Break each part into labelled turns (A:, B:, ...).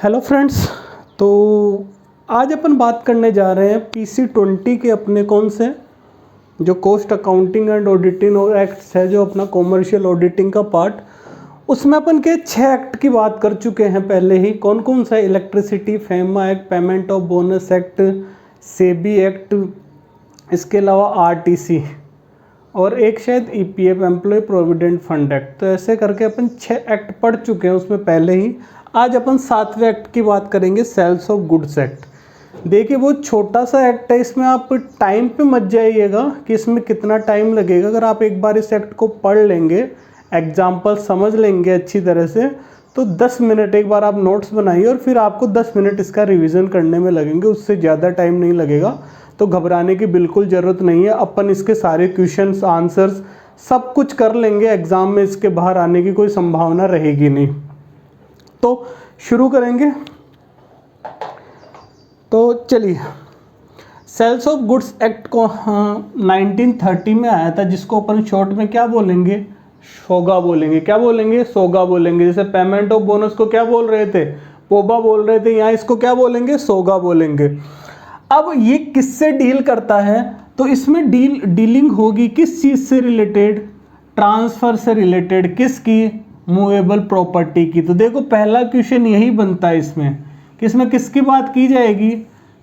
A: Hello friends. तो आज अपन बात करने जा रहे हैं PC-20 के अपने कौन से जो cost accounting and auditing acts है, जो अपना कॉमर्शियल ऑडिटिंग का पार्ट, उसमें अपन के 6 एक्ट की बात कर चुके हैं पहले ही। कौन कौन सा? Electricity, FEMA act, payment of bonus act, SEBI act, इसके अलावा RTC और एक शायद EPF employ provident fund act. तो ऐसे करके अपन 6 एक्ट पढ़ चुके हैं उसमें पहले ही। आज अपन 7वें एक्ट की बात करेंगे, सेल्स ऑफ गुड्स एक्ट। देखिए वो छोटा सा एक्ट है, इसमें आप टाइम पे मत जाइएगा कि इसमें कितना टाइम लगेगा। अगर आप एक बार इस एक्ट को पढ़ लेंगे, एग्जाम्पल समझ लेंगे अच्छी तरह से, तो 10 मिनट एक बार आप नोट्स बनाइए और फिर आपको 10 मिनट इसका रिवीजन करने में लगेंगे, उससे ज़्यादा टाइम नहीं लगेगा। तो घबराने की बिल्कुल ज़रूरत नहीं है। अपन इसके सारे क्वेश्चंस, आंसर्स सब कुछ कर लेंगे। एग्ज़ाम में इसके बाहर आने की कोई संभावना रहेगी नहीं। तो शुरू करेंगे। तो चलिए, सेल्स ऑफ गुड्स एक्ट को 1930 में आया था, जिसको अपन शॉर्ट में क्या बोलेंगे? सोगा बोलेंगे। क्या बोलेंगे? सोगा बोलेंगे। जैसे पेमेंट ऑफ बोनस को क्या बोल रहे थे? पोबा बोल रहे थे, यहाँ इसको क्या बोलेंगे? सोगा बोलेंगे। अब ये किससे डील करता है? तो इसमें डीलिंग होगी किस चीज़ से रिलेटेड? ट्रांसफ़र से रिलेटेड। किसकी? मूवेबल प्रॉपर्टी की। तो देखो पहला क्वेश्चन यही बनता है इसमें कि इसमें किसकी बात की जाएगी?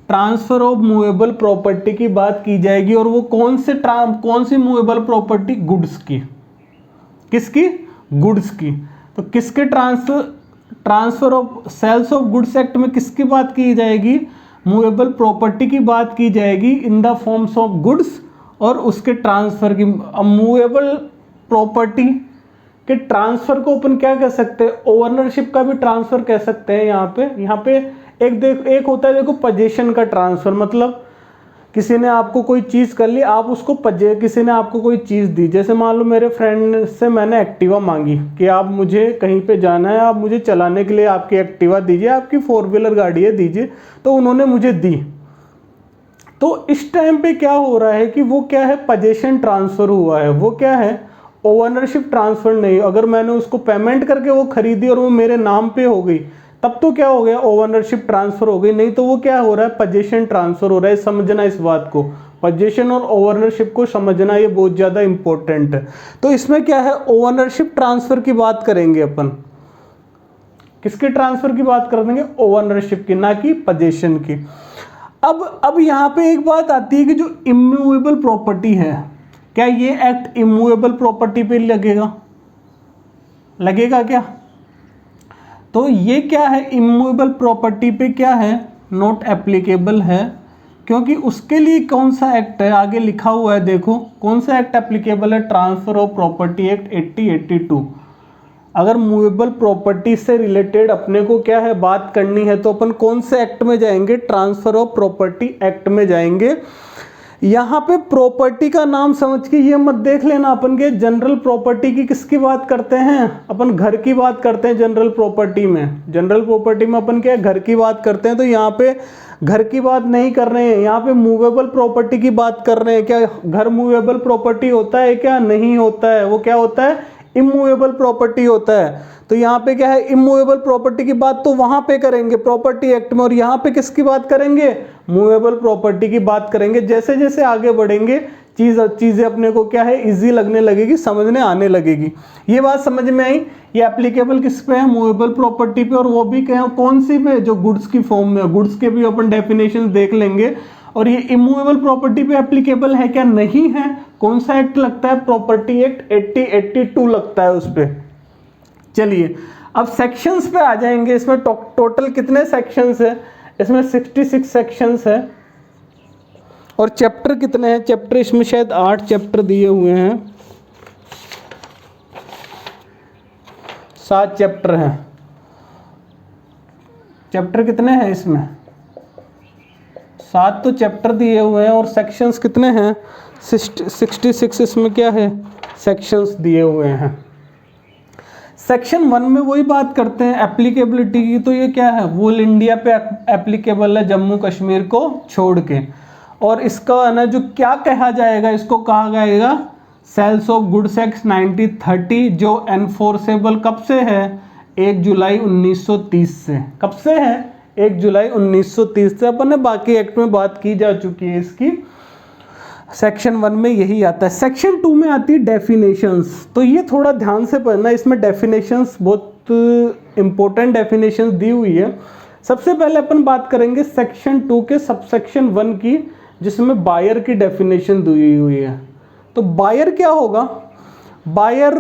A: ट्रांसफ़र ऑफ मूवेबल प्रॉपर्टी की बात की जाएगी। और वो कौन सी मूवेबल प्रॉपर्टी? गुड्स की। किसकी? गुड्स की। तो किसके transfer of sales of goods act में किसकी बात की जाएगी? मूवेबल प्रॉपर्टी की बात की जाएगी in the forms of goods और उसके ट्रांसफ़र की। मूवेबल प्रॉपर्टी के ट्रांसफ़र को अपन क्या कह सकते हैं? ओनरशिप का भी ट्रांसफ़र कह सकते हैं। यहाँ पे एक होता है, देखो, पोजीशन का ट्रांसफ़र। मतलब किसी ने आपको कोई चीज़ कर ली, आप उसको किसी ने आपको कोई चीज़ दी। जैसे मान लो मेरे फ्रेंड से मैंने एक्टिवा मांगी कि आप मुझे कहीं पे जाना है, आप मुझे चलाने के लिए आपकी एक्टिवा दीजिए, आपकी 4 व्हीलर गाड़ी है, दीजिए। तो उन्होंने मुझे दी। तो इस टाइम पे क्या हो रहा है कि वो क्या है? पोजीशन ट्रांसफ़र हुआ है। वो क्या है? ओनरशिप ट्रांसफ़र नहीं। अगर मैंने उसको पेमेंट करके वो खरीदी और वो मेरे नाम पे हो गई, तब तो क्या हो गया? ओनरशिप ट्रांसफ़र हो गई। नहीं तो वो क्या हो रहा है? पोजीशन ट्रांसफ़र हो रहा है। समझना इस बात को, पोजीशन और ओनरशिप को समझना, ये बहुत ज़्यादा इंपॉर्टेंट है। तो इसमें क्या है? ओनरशिप ट्रांसफ़र की बात करेंगे अपन। किसके ट्रांसफ़र की बात कर देंगे? ओनरशिप की, ना कि पोजीशन की। अब यहाँ पे एक बात आती है कि जो इमूवेबल प्रॉपर्टी है, क्या ये एक्ट इमूवेबल प्रॉपर्टी पे लगेगा क्या? तो ये क्या है? इमूवेबल प्रॉपर्टी पे क्या है? नॉट एप्लीकेबल है। क्योंकि उसके लिए कौन सा एक्ट है? आगे लिखा हुआ है, देखो कौन सा एक्ट एप्लीकेबल है? Transfer of property act 8082। अगर मूवेबल प्रॉपर्टी से रिलेटेड अपने को क्या है बात करनी है, तो अपन कौन से एक्ट में जाएंगे? ट्रांसफ़र ऑफ प्रॉपर्टी एक्ट में जाएंगे। यहाँ पे प्रॉपर्टी का नाम समझ के ये मत देख लेना अपन के जनरल प्रॉपर्टी की किसकी बात करते हैं? अपन घर की बात करते हैं जनरल प्रॉपर्टी में। जनरल प्रॉपर्टी में अपन क्या घर की बात करते हैं। तो यहाँ पे घर की बात नहीं कर रहे हैं, यहाँ पे मूवेबल प्रॉपर्टी की बात कर रहे हैं। क्या घर मूवेबल प्रॉपर्टी होता है? क्या नहीं होता है? वो क्या होता है? इमूवेबल प्रॉपर्टी होता है। तो यहाँ पे क्या है? इमूवेबल प्रॉपर्टी की बात तो वहाँ पे करेंगे प्रॉपर्टी एक्ट में, और यहाँ पे किसकी बात करेंगे? मूवेबल प्रॉपर्टी की बात करेंगे। जैसे जैसे आगे बढ़ेंगे चीज़ें अपने को क्या है? इजी लगने लगेगी, समझने आने लगेगी। ये बात समझ में आई? ये एप्लीकेबल किस पे है? मूवेबल प्रॉपर्टी पे। और वो भी क्या, कौन सी पे? जो गुड्स की फॉर्म में। गुड्स के भी अपन डेफिनेशन देख लेंगे। और ये इमूवेबल प्रॉपर्टी पे एप्लीकेबल है क्या? नहीं है। कौन सा एक्ट लगता है? प्रॉपर्टी एक्ट 8082 लगता है उस पर। चलिए अब सेक्शंस पे आ जाएंगे। इसमें टोटल कितने सेक्शंस है? इसमें 66 सेक्शंस है। और चैप्टर कितने हैं? चैप्टर इसमें शायद 8 चैप्टर दिए हुए हैं। 7 चैप्टर हैं। चैप्टर कितने हैं इसमें? 7 तो चैप्टर दिए हुए हैं। और सेक्शंस कितने हैं? 66 इसमें क्या है? सेक्शंस दिए हुए हैं। सेक्शन 1 में वही बात करते हैं एप्लीकेबिलिटी की। तो ये क्या है? वोल इंडिया पे एप्लीकेबल है, जम्मू कश्मीर को छोड़ के। और इसका ना जो क्या कहा जाएगा, इसको कहा जाएगा सेल्स ऑफ गुड्स एक्ट 1930, जो एनफोर्सेबल कब से है? 1 जुलाई 1930 से। कब से है? 1 जुलाई 1930 से। अपन ने बाकी एक्ट में बात की जा चुकी है इसकी। सेक्शन 1 में यही आता है। सेक्शन 2 में आती है डेफिनेशंस। तो ये थोड़ा ध्यान से पढ़ना, इसमें डेफिनेशंस बहुत इंपॉर्टेंट डेफिनेशंस दी हुई है। सबसे पहले अपन बात करेंगे सेक्शन 2 के सबसेक्शन 1 की, जिसमें बायर की डेफिनेशन दी हुई है। तो बायर क्या होगा? बायर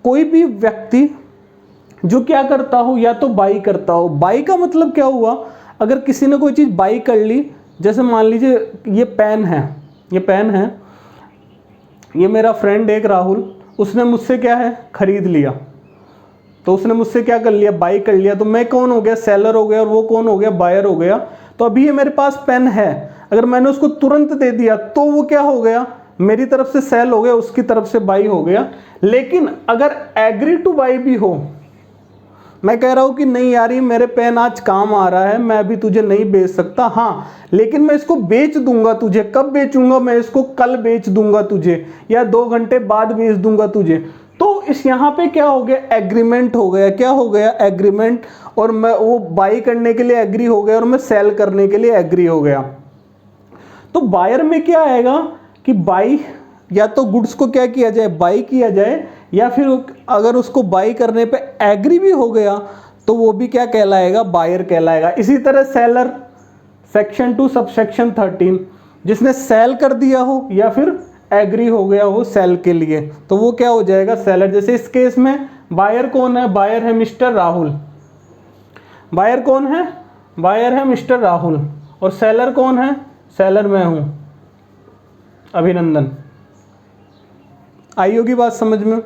A: कोई भी व्यक्ति जो क्या करता हो, या तो बाई करता हो। बाई का मतलब क्या हुआ? अगर किसी ने कोई चीज़ बाई कर ली, जैसे मान लीजिए ये पेन है, ये पेन है, ये मेरा फ्रेंड एक राहुल, उसने मुझसे क्या है, खरीद लिया। तो उसने मुझसे क्या कर लिया, बाई कर लिया। तो मैं कौन हो गया, सेलर हो गया, और वो कौन हो गया, बायर हो गया। तो अभी ये मेरे पास पेन है, अगर मैंने उसको तुरंत दे दिया तो वो क्या हो गया, मेरी तरफ से सेल हो गया, उसकी तरफ से बाई हो गया। लेकिन अगर एग्री टू बाई भी हो, मैं कह रहा हूं कि नहीं यार ये मेरे पेन आज काम आ रहा है, मैं अभी तुझे नहीं बेच सकता, हाँ लेकिन मैं इसको बेच दूंगा तुझे। कब बेचूंगा मैं इसको? कल बेच दूंगा तुझे, या 2 घंटे बाद बेच दूंगा तुझे। तो इस यहाँ पे क्या हो गया, एग्रीमेंट हो गया। क्या हो गया, एग्रीमेंट। और मैं वो बाई करने के लिए एग्री हो गया और मैं सेल करने के लिए एग्री हो गया। तो बायर में क्या आएगा कि बाई, या तो गुड्स को क्या किया जाए, बाई किया जाए, या फिर अगर उसको बाई करने पे एग्री भी हो गया तो वो भी क्या कहलाएगा, बायर कहलाएगा। इसी तरह सेलर, सेक्शन 2 सबसेक्शन 13, जिसने सेल कर दिया हो या फिर एग्री हो गया हो सेल के लिए, तो वो क्या हो जाएगा, सेलर। जैसे इस केस में बायर कौन है, बायर है मिस्टर राहुल। बायर कौन है, बायर है मिस्टर राहुल। और सेलर कौन है, सेलर मैं हूं, अभिनंदन। आई होगी बात समझ में।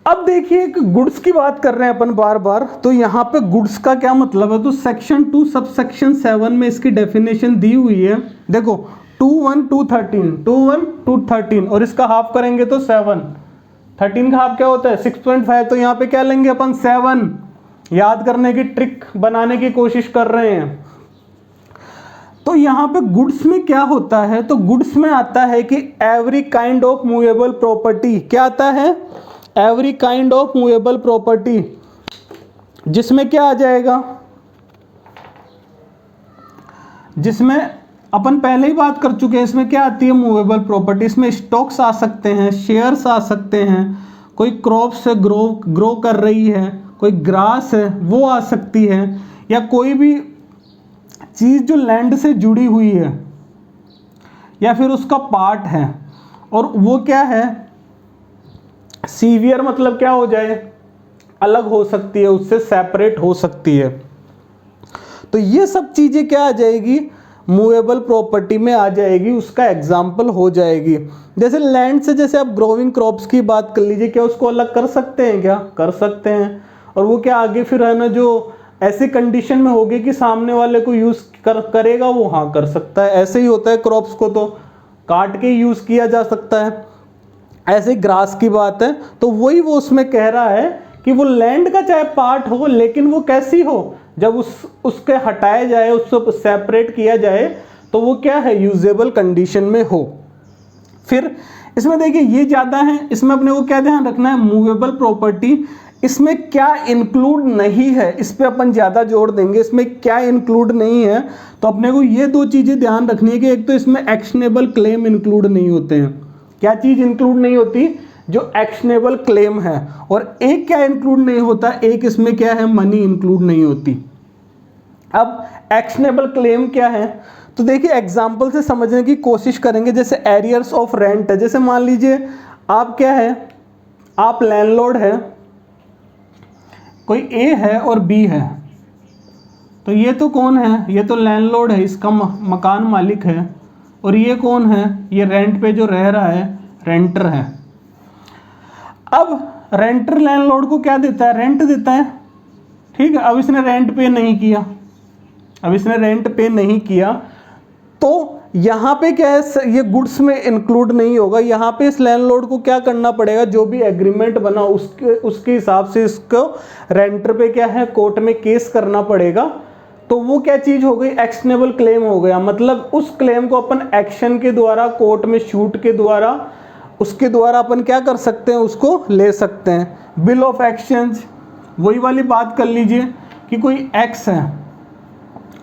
A: अब देखिए गुड्स की बात कर रहे हैं अपन बार बार, तो यहाँ पे गुड्स का क्या मतलब है। तो सेक्शन 2 सबसेक्शन 7 में इसकी डेफिनेशन दी हुई है। देखो 2(1)(2)(13), 2(1)(2)(13), और इसका हाफ करेंगे तो 7। 13 का हाफ क्या होता है, 6.5। तो यहाँ पे क्या लेंगे अपन, 7। याद करने की ट्रिक बनाने की कोशिश कर रहे हैं। तो यहाँ पे गुड्स में क्या होता है, तो गुड्स में आता है कि every kind of movable property. क्या आता है, every kind of movable property, जिसमें क्या आ जाएगा, जिसमें अपन पहले ही बात कर चुके हैं। इसमें क्या आती है, मूवेबल प्रॉपर्टी। इसमें स्टॉक्स आ सकते हैं, शेयर्स आ सकते हैं, कोई क्रॉप्स है ग्रो कर रही है, कोई ग्रास है वो आ सकती है, या कोई भी चीज़ जो लैंड से जुड़ी हुई है या फिर उसका पार्ट है, और वो क्या है, सीवियर मतलब क्या हो जाए, अलग हो सकती है, उससे सेपरेट हो सकती है। तो ये सब चीज़ें क्या आ जाएगी, मूवेबल प्रॉपर्टी में आ जाएगी, उसका एग्जाम्पल हो जाएगी। जैसे लैंड से, जैसे आप ग्रोइंग क्रॉप्स की बात कर लीजिए, क्या उसको अलग कर सकते हैं, क्या कर सकते हैं। और वो क्या आगे फिर है ना, जो ऐसी कंडीशन में होगी कि सामने वाले को यूज़ करेगा, वो हाँ कर सकता है। ऐसे ही होता है, क्रॉप्स को तो काट के यूज़ किया जा सकता है। ऐसे ग्रास की बात है, तो वही वो उसमें कह रहा है कि वो लैंड का चाहे पार्ट हो, लेकिन वो कैसी हो, जब उसके हटाया जाए, उसको सेपरेट किया जाए, तो वो क्या है, यूजेबल कंडीशन में हो। फिर इसमें देखिए ये ज़्यादा है, इसमें अपने को क्या ध्यान रखना है, मूवेबल प्रॉपर्टी, इसमें क्या इंक्लूड नहीं है, इस पे अपन ज़्यादा जोर देंगे। इसमें क्या इंक्लूड नहीं है, तो अपने को ये 2 चीज़ें ध्यान रखनी है कि एक तो इसमें एक्शनेबल क्लेम इंक्लूड नहीं होते हैं। क्या चीज़ इंक्लूड नहीं होती, जो एक्शनेबल क्लेम है। और एक क्या इंक्लूड नहीं होता, एक इसमें क्या है, मनी इंक्लूड नहीं होती। अब एक्शनेबल क्लेम क्या है, तो देखिए एग्जाम्पल से समझने की कोशिश करेंगे। जैसे एरियर्स ऑफ रेंट है, जैसे मान लीजिए आप क्या है, आप लैंडलॉर्ड है, कोई ए है और बी है, तो ये तो कौन है, ये तो लैंडलॉर्ड है, इसका मकान मालिक है। और ये कौन है, ये रेंट पे जो रह रहा है, रेंटर है। अब रेंटर लैंडलॉर्ड को क्या देता है, रेंट देता है, ठीक है। अब इसने रेंट पे नहीं किया, अब इसने रेंट पे नहीं किया, तो यहाँ पे क्या है, ये गुड्स में इंक्लूड नहीं होगा। यहाँ पे इस लैंडलॉर्ड को क्या करना पड़ेगा, जो भी एग्रीमेंट बना उसके हिसाब से इसको रेंटर पे क्या है, कोर्ट में केस करना पड़ेगा। तो वो क्या चीज़ हो गई, एक्शनेबल क्लेम हो गया। मतलब उस क्लेम को अपन एक्शन के द्वारा, कोर्ट में शूट के द्वारा, उसके द्वारा अपन क्या कर सकते हैं, उसको ले सकते हैं। बिल ऑफ एक्सचेंज, वही वाली बात कर लीजिए कि कोई x है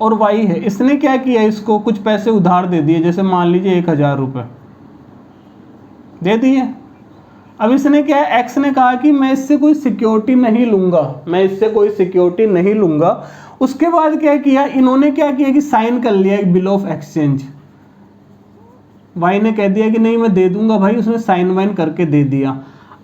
A: और y है, इसने क्या किया, इसको कुछ पैसे उधार दे दिए, जैसे मान लीजिए 1000 रुपये दे दिए। अब इसने क्या है, x ने कहा कि मैं इससे कोई सिक्योरिटी नहीं लूँगा, मैं इससे कोई सिक्योरिटी नहीं लूँगा। उसके बाद क्या किया, इन्होंने क्या किया कि साइन कर लिया एक बिल ऑफ एक्सचेंज। y ने कह दिया कि नहीं मैं दे दूंगा भाई, उसने साइन वाइन करके दे दिया।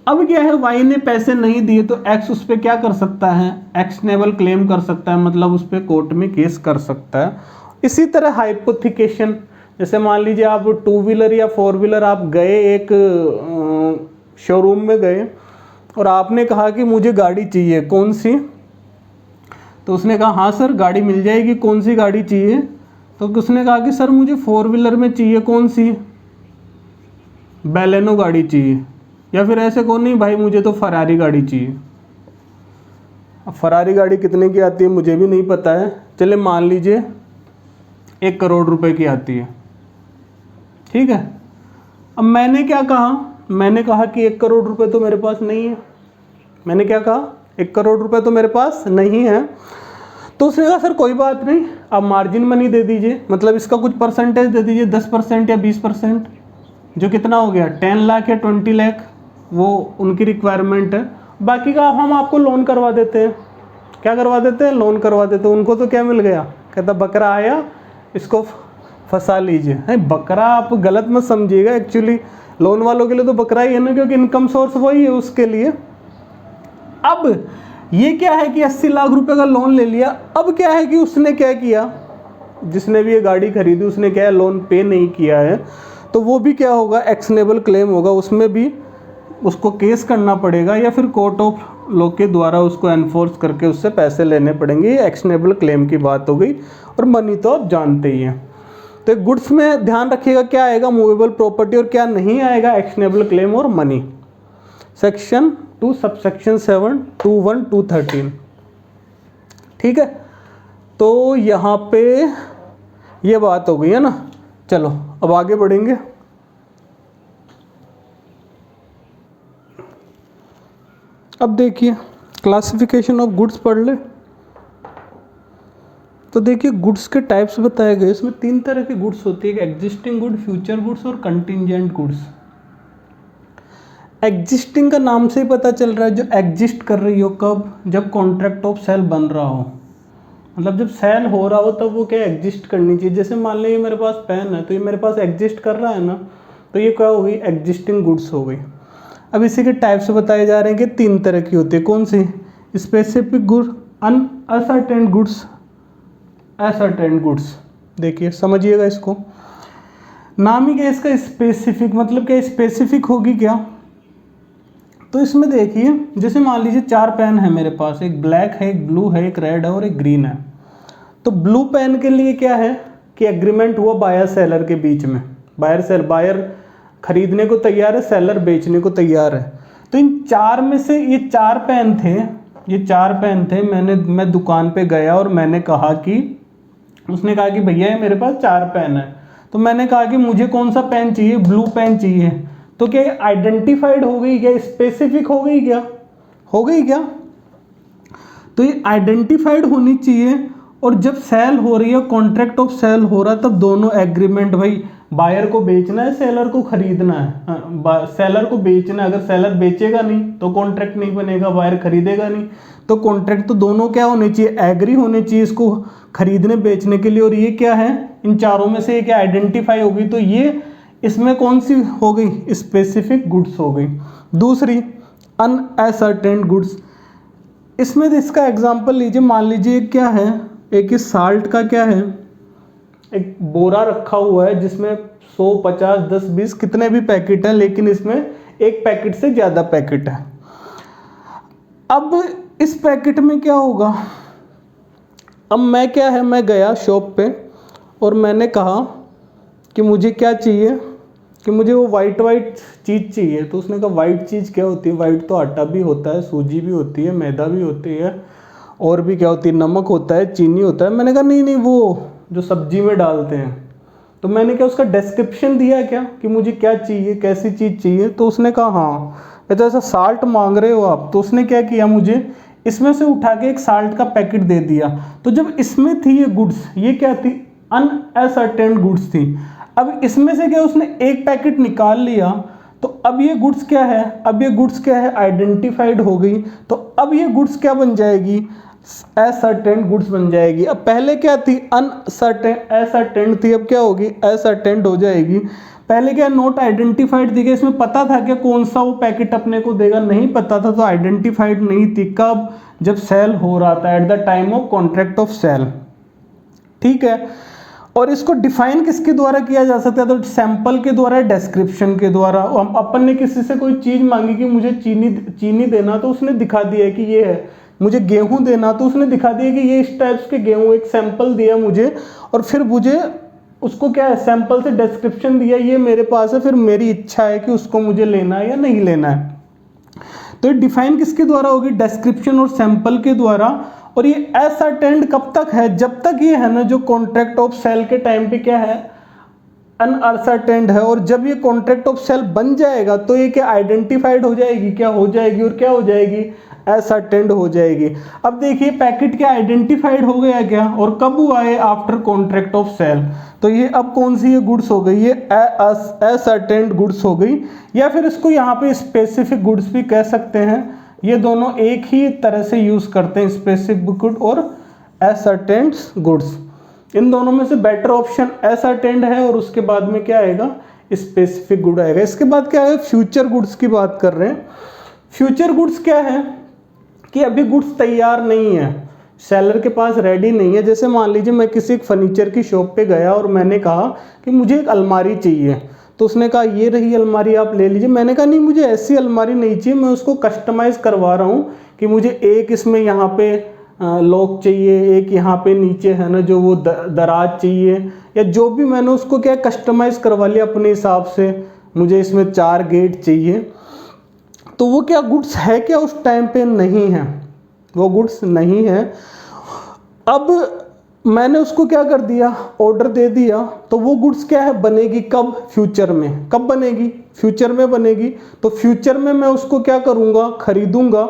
A: अब क्या है, y ने पैसे नहीं दिए तो x उस पर क्या कर सकता है, एक्शनेबल क्लेम कर सकता है, मतलब उस पर कोर्ट में केस कर सकता है। इसी तरह हाइपोथिकेशन, जैसे मान लीजिए आप 2 व्हीलर या 4 व्हीलर आप गए, एक शोरूम में गए और आपने कहा कि मुझे गाड़ी चाहिए, कौन सी, तो उसने कहा हाँ सर गाड़ी मिल जाएगी, कौन सी गाड़ी चाहिए, तो उसने कहा कि सर मुझे 4 व्हीलर में चाहिए, कौन सी, बैलेनो गाड़ी चाहिए, या फिर ऐसे कौन, नहीं भाई मुझे तो फरारी गाड़ी चाहिए। अब फरारी गाड़ी कितने की आती है मुझे भी नहीं पता है, चले मान लीजिए 1 करोड़ रुपए की आती है, ठीक है। अब मैंने क्या कहा, मैंने कहा कि 1 करोड़ रुपए तो मेरे पास नहीं है, मैंने क्या कहा, 1 करोड़ रुपए तो मेरे पास नहीं है। तो उसने कहा सर कोई बात नहीं, आप मार्जिन मनी दे दीजिए, मतलब इसका कुछ परसेंटेज दे दीजिए, 10% या 20%, जो कितना हो गया 10 लाख या 20 लाख, वो उनकी रिक्वायरमेंट है। बाकी का हम आपको लोन करवा देते हैं, क्या करवा देते हैं, लोन करवा देते हैं। उनको तो क्या मिल गया, कहता बकरा आया इसको फंसा लीजिए। है बकरा आप गलत मत समझिएगा, एक्चुअली लोन वालों के लिए तो बकरा ही है ना, क्योंकि इनकम सोर्स वही है उसके लिए। अब ये क्या है कि 80 लाख रुपए का लोन ले लिया। अब क्या है कि उसने क्या किया, जिसने भी ये गाड़ी खरीदी उसने क्या है, लोन पे नहीं किया है, तो वो भी क्या होगा, एक्शनेबल क्लेम होगा, उसमें भी उसको केस करना पड़ेगा या फिर कोर्ट ऑफ लॉ के द्वारा उसको एनफोर्स करके उससे पैसे लेने पड़ेंगे। ये एक्शनेबल क्लेम की बात हो गई। और मनी तो आप जानते ही हैं। तो गुड्स में ध्यान रखिएगा क्या आएगा, मूवेबल प्रॉपर्टी, और क्या नहीं आएगा, एक्शनेबल क्लेम और मनी। सेक्शन 2 सबसेक्शन 7 2(1) 2(13), ठीक है। तो यहाँ पे ये बात हो गई है ना। चलो अब आगे बढ़ेंगे। अब देखिए क्लासिफिकेशन ऑफ गुड्स पढ़ ले। तो देखिए गुड्स के टाइप्स बताए गए, इसमें 3 तरह की गुड्स होती है, एग्जिस्टिंग गुड, फ्यूचर गुड्स और कंटिंजेंट गुड्स। एग्जिस्टिंग का नाम से ही पता चल रहा है, जो एग्जिस्ट कर रही हो, कब, जब कॉन्ट्रैक्ट ऑफ सेल बन रहा हो, मतलब जब सेल हो रहा हो तब वो क्या एग्जिस्ट करनी चाहिए। जैसे मान लीजिए मेरे पास पेन है, तो ये मेरे पास एग्जिस्ट कर रहा है ना, तो ये क्या हो गई, एग्जिस्टिंग गुड्स हो गई। अब इसी के टाइप्स बताए जा रहे हैं कि 3 तरह की होती है। कौन सी, specific good, unascertained goods, ascertained goods. देखिए समझिएगा इसको, नाम ही क्या इसका स्पेसिफिक, मतलब क्या स्पेसिफिक होगी क्या। तो इसमें देखिए जैसे मान लीजिए 4 पेन है मेरे पास, एक ब्लैक है, एक ब्लू है, एक रेड है और एक ग्रीन है। तो ब्लू पेन के लिए क्या है कि एग्रीमेंट हुआ बायर सेलर के बीच में, बायर खरीदने को तैयार है, सेलर बेचने को तैयार है। तो इन 4 में से ये 4 पेन थे, ये 4 पेन थे। मैं दुकान पे गया और मैंने कहा कि, उसने कहा कि भैया ये मेरे पास 4 पेन है। तो मैंने कहा कि मुझे कौन सा पेन चाहिए, ब्लू पेन चाहिए। तो क्या आइडेंटिफाइड हो गई क्या, स्पेसिफिक हो गई क्या, हो गई क्या। तो ये आइडेंटिफाइड होनी चाहिए। और जब सेल हो रही है, कॉन्ट्रैक्ट ऑफ सेल हो रहा है, तब दोनों एग्रीमेंट, भाई बायर को बेचना है, सेलर को खरीदना है, सेलर को बेचना है। अगर सेलर बेचेगा नहीं तो कॉन्ट्रैक्ट नहीं बनेगा, बायर खरीदेगा नहीं तो कॉन्ट्रैक्ट। तो दोनों क्या होने चाहिए, एग्री होने चाहिए इसको खरीदने बेचने के लिए। और ये क्या है, इन चारों में से ये क्या आइडेंटिफाई होगी, तो ये इसमें कौन सी हो गई, स्पेसिफिक गुड्स हो गई। दूसरी अनअसर्टेन गुड्स, इसमें इसका एग्जांपल लीजिए, मान लीजिए क्या है, एक साल्ट का क्या है, एक बोरा रखा हुआ है जिसमें 100, 50, 10, 20 कितने भी पैकेट हैं, लेकिन इसमें एक पैकेट से ज़्यादा पैकेट है। अब इस पैकेट में क्या होगा, अब मैं क्या है, मैं गया शॉप पे और मैंने कहा कि मुझे क्या चाहिए, कि मुझे वो वाइट चीज़ चाहिए। तो उसने कहा वाइट चीज़ क्या होती है, वाइट तो आटा भी होता है, सूजी भी होती है, मैदा भी होती है, और भी क्या होती है, नमक होता है, चीनी होता है। मैंने कहा नहीं वो जो सब्जी में डालते हैं। तो मैंने क्या उसका डिस्क्रिप्शन दिया क्या कि मुझे क्या चाहिए, कैसी चीज़ चाहिए। तो उसने कहा हाँ। तो ऐसा साल्ट मांग रहे हो आप। तो उसने क्या किया, मुझे इसमें से उठा के एक साल्ट का पैकेट दे दिया। तो जब इसमें थी ये गुड्स, ये क्या थी, अनअसर्टेन्ड गुड्स थी। अब इसमें से क्या उसने एक पैकेट निकाल लिया, तो अब ये गुड्स क्या है, अब ये गुड्स क्या है, आइडेंटिफाइड हो गई। तो अब ये गुड्स क्या बन जाएगी, असर्टेन्ड गुड्स बन जाएगी। अब पहले क्या थी, असर्टेन्ड थी, अब क्या होगी, असर्टेन्ड हो जाएगी। पहले क्या नोट आइडेंटिफाइड थी, इसमें पता था कि कौन सा वो पैकेट अपने को देगा, नहीं पता था, तो आइडेंटिफाइड नहीं थी। कब, जब सेल हो रहा था, at the time of contract of sale. ठीक है, और इसको डिफाइन किसके द्वारा किया जा सकता है, तो सैंपल के द्वारा, डिस्क्रिप्शन के द्वारा। हम अपन ने किसी से कोई चीज़ मांगी कि मुझे चीनी देना, तो उसने दिखा दिया कि ये है। मुझे गेहूं देना, तो उसने दिखा दिया कि ये इस टाइप्स के गेहूं, एक सैंपल दिया मुझे, और फिर मुझे उसको क्या है, सैंपल से डिस्क्रिप्शन दिया, ये मेरे पास है, फिर मेरी इच्छा है कि उसको मुझे लेना है या नहीं लेना है। तो ये डिफाइन किसके द्वारा होगी, डिस्क्रिप्शन और सैंपल के द्वारा। और ये असर्टेन्ड कब तक है, जब तक ये है ना जो कॉन्ट्रैक्ट ऑफ सेल के टाइम पे क्या है, अनअसर्टेन्ड है। और जब ये कॉन्ट्रैक्ट ऑफ सेल बन जाएगा तो ये क्या आइडेंटिफाइड हो जाएगी, क्या हो जाएगी, और क्या हो जाएगी, असर्टेन्ड हो जाएगी। अब देखिए पैकेट क्या आइडेंटिफाइड हो गया क्या, और कब हुआ है, आफ्टर कॉन्ट्रैक्ट ऑफ सेल। तो ये अब कौन सी ये गुड्स हो गई, ये असर्टेन्ड गुड्स हो गई, या फिर इसको यहाँ पे स्पेसिफिक गुड्स भी कह सकते हैं। ये दोनों एक ही तरह से यूज करते हैं, स्पेसिफिक गुड और असर्टेन्ड गुड्स। इन दोनों में से बेटर ऑप्शन असर्टेन्ड है, और उसके बाद में क्या आएगा, स्पेसिफिक गुड आएगा। इसके बाद क्या है, फ्यूचर गुड्स की बात कर रहे हैं। फ्यूचर गुड्स क्या है कि अभी गुड्स तैयार नहीं है, सेलर के पास रेडी नहीं है। जैसे मान लीजिए मैं किसी एक फर्नीचर की शॉप पे गया और मैंने कहा कि मुझे एक अलमारी चाहिए, तो उसने कहा ये रही अलमारी, आप ले लीजिए। मैंने कहा नहीं, मुझे ऐसी अलमारी नहीं चाहिए, मैं उसको कस्टमाइज़ करवा रहा हूँ कि मुझे एक इसमें यहाँ पे लॉक चाहिए, एक यहाँ पे नीचे है ना जो वो दराज चाहिए, या जो भी मैंने उसको क्या कस्टमाइज़ करवा लिया अपने हिसाब से, मुझे इसमें 4 गेट चाहिए। तो वो क्या गुड्स है क्या, उस टाइम पे नहीं है, वो गुड्स नहीं है। अब मैंने उसको क्या कर दिया, ऑर्डर दे दिया, तो वो गुड्स क्या है, बनेगी कब, फ्यूचर में। कब बनेगी, फ्यूचर में बनेगी। तो फ्यूचर में मैं उसको क्या करूँगा, खरीदूंगा।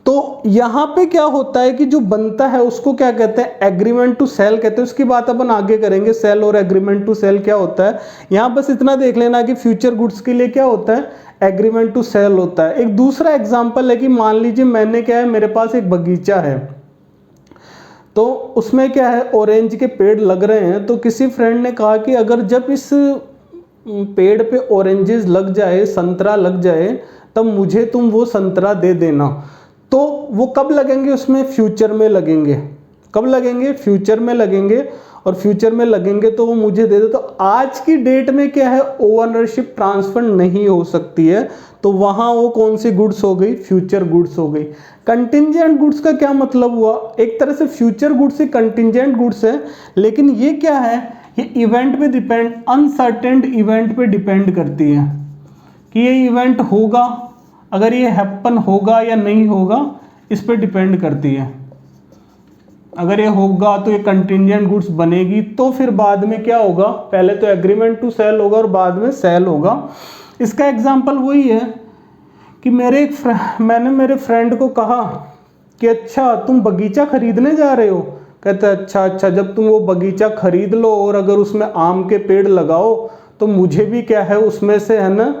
A: तो यहाँ पे क्या होता है कि जो बनता है उसको क्या कहते हैं, एग्रीमेंट टू सेल कहते हैं। उसकी बात अपन आगे करेंगे, सेल और एग्रीमेंट टू सेल क्या होता है। यहाँ बस इतना देख लेना कि फ्यूचर गुड्स के लिए क्या होता है, एग्रीमेंट टू सेल होता है। एक दूसरा एग्जाम्पल है कि मान लीजिए मैंने क्या है, मेरे पास एक बगीचा है, तो उसमें क्या है, ऑरेंज के पेड़ लग रहे हैं। तो किसी फ्रेंड ने कहा कि अगर जब इस पेड़ पे ऑरेंजेस लग जाए, संतरा लग जाए, तब मुझे तुम वो संतरा दे देना। तो वो कब लगेंगे, उसमें फ्यूचर में लगेंगे। कब लगेंगे, फ्यूचर में लगेंगे। और फ्यूचर में लगेंगे तो वो मुझे दे दे। तो आज की डेट में क्या है, ओनरशिप ट्रांसफर नहीं हो सकती है, तो वहाँ वो कौन सी गुड्स हो गई, फ्यूचर गुड्स हो गई। कंटिंजेंट गुड्स का क्या मतलब हुआ, एक तरह से फ्यूचर गुड्स ही कंटिंजेंट गुड्स है, लेकिन ये क्या है, ये इवेंट पे डिपेंड, अनसर्टेन्ड इवेंट पे डिपेंड करती है कि ये इवेंट होगा, अगर ये हैपन होगा या नहीं होगा, इस पे डिपेंड करती है। अगर ये होगा तो ये कंटिंजेंट गुड्स बनेगी, तो फिर बाद में क्या होगा, पहले तो एग्रीमेंट टू सेल होगा और बाद में सेल होगा। इसका एग्जांपल वही है कि मैंने मेरे फ्रेंड को कहा कि अच्छा तुम बगीचा खरीदने जा रहे हो, कहते अच्छा, जब तुम वो बगीचा खरीद लो और अगर उसमें आम के पेड़ लगाओ तो मुझे भी क्या है उसमें से है ना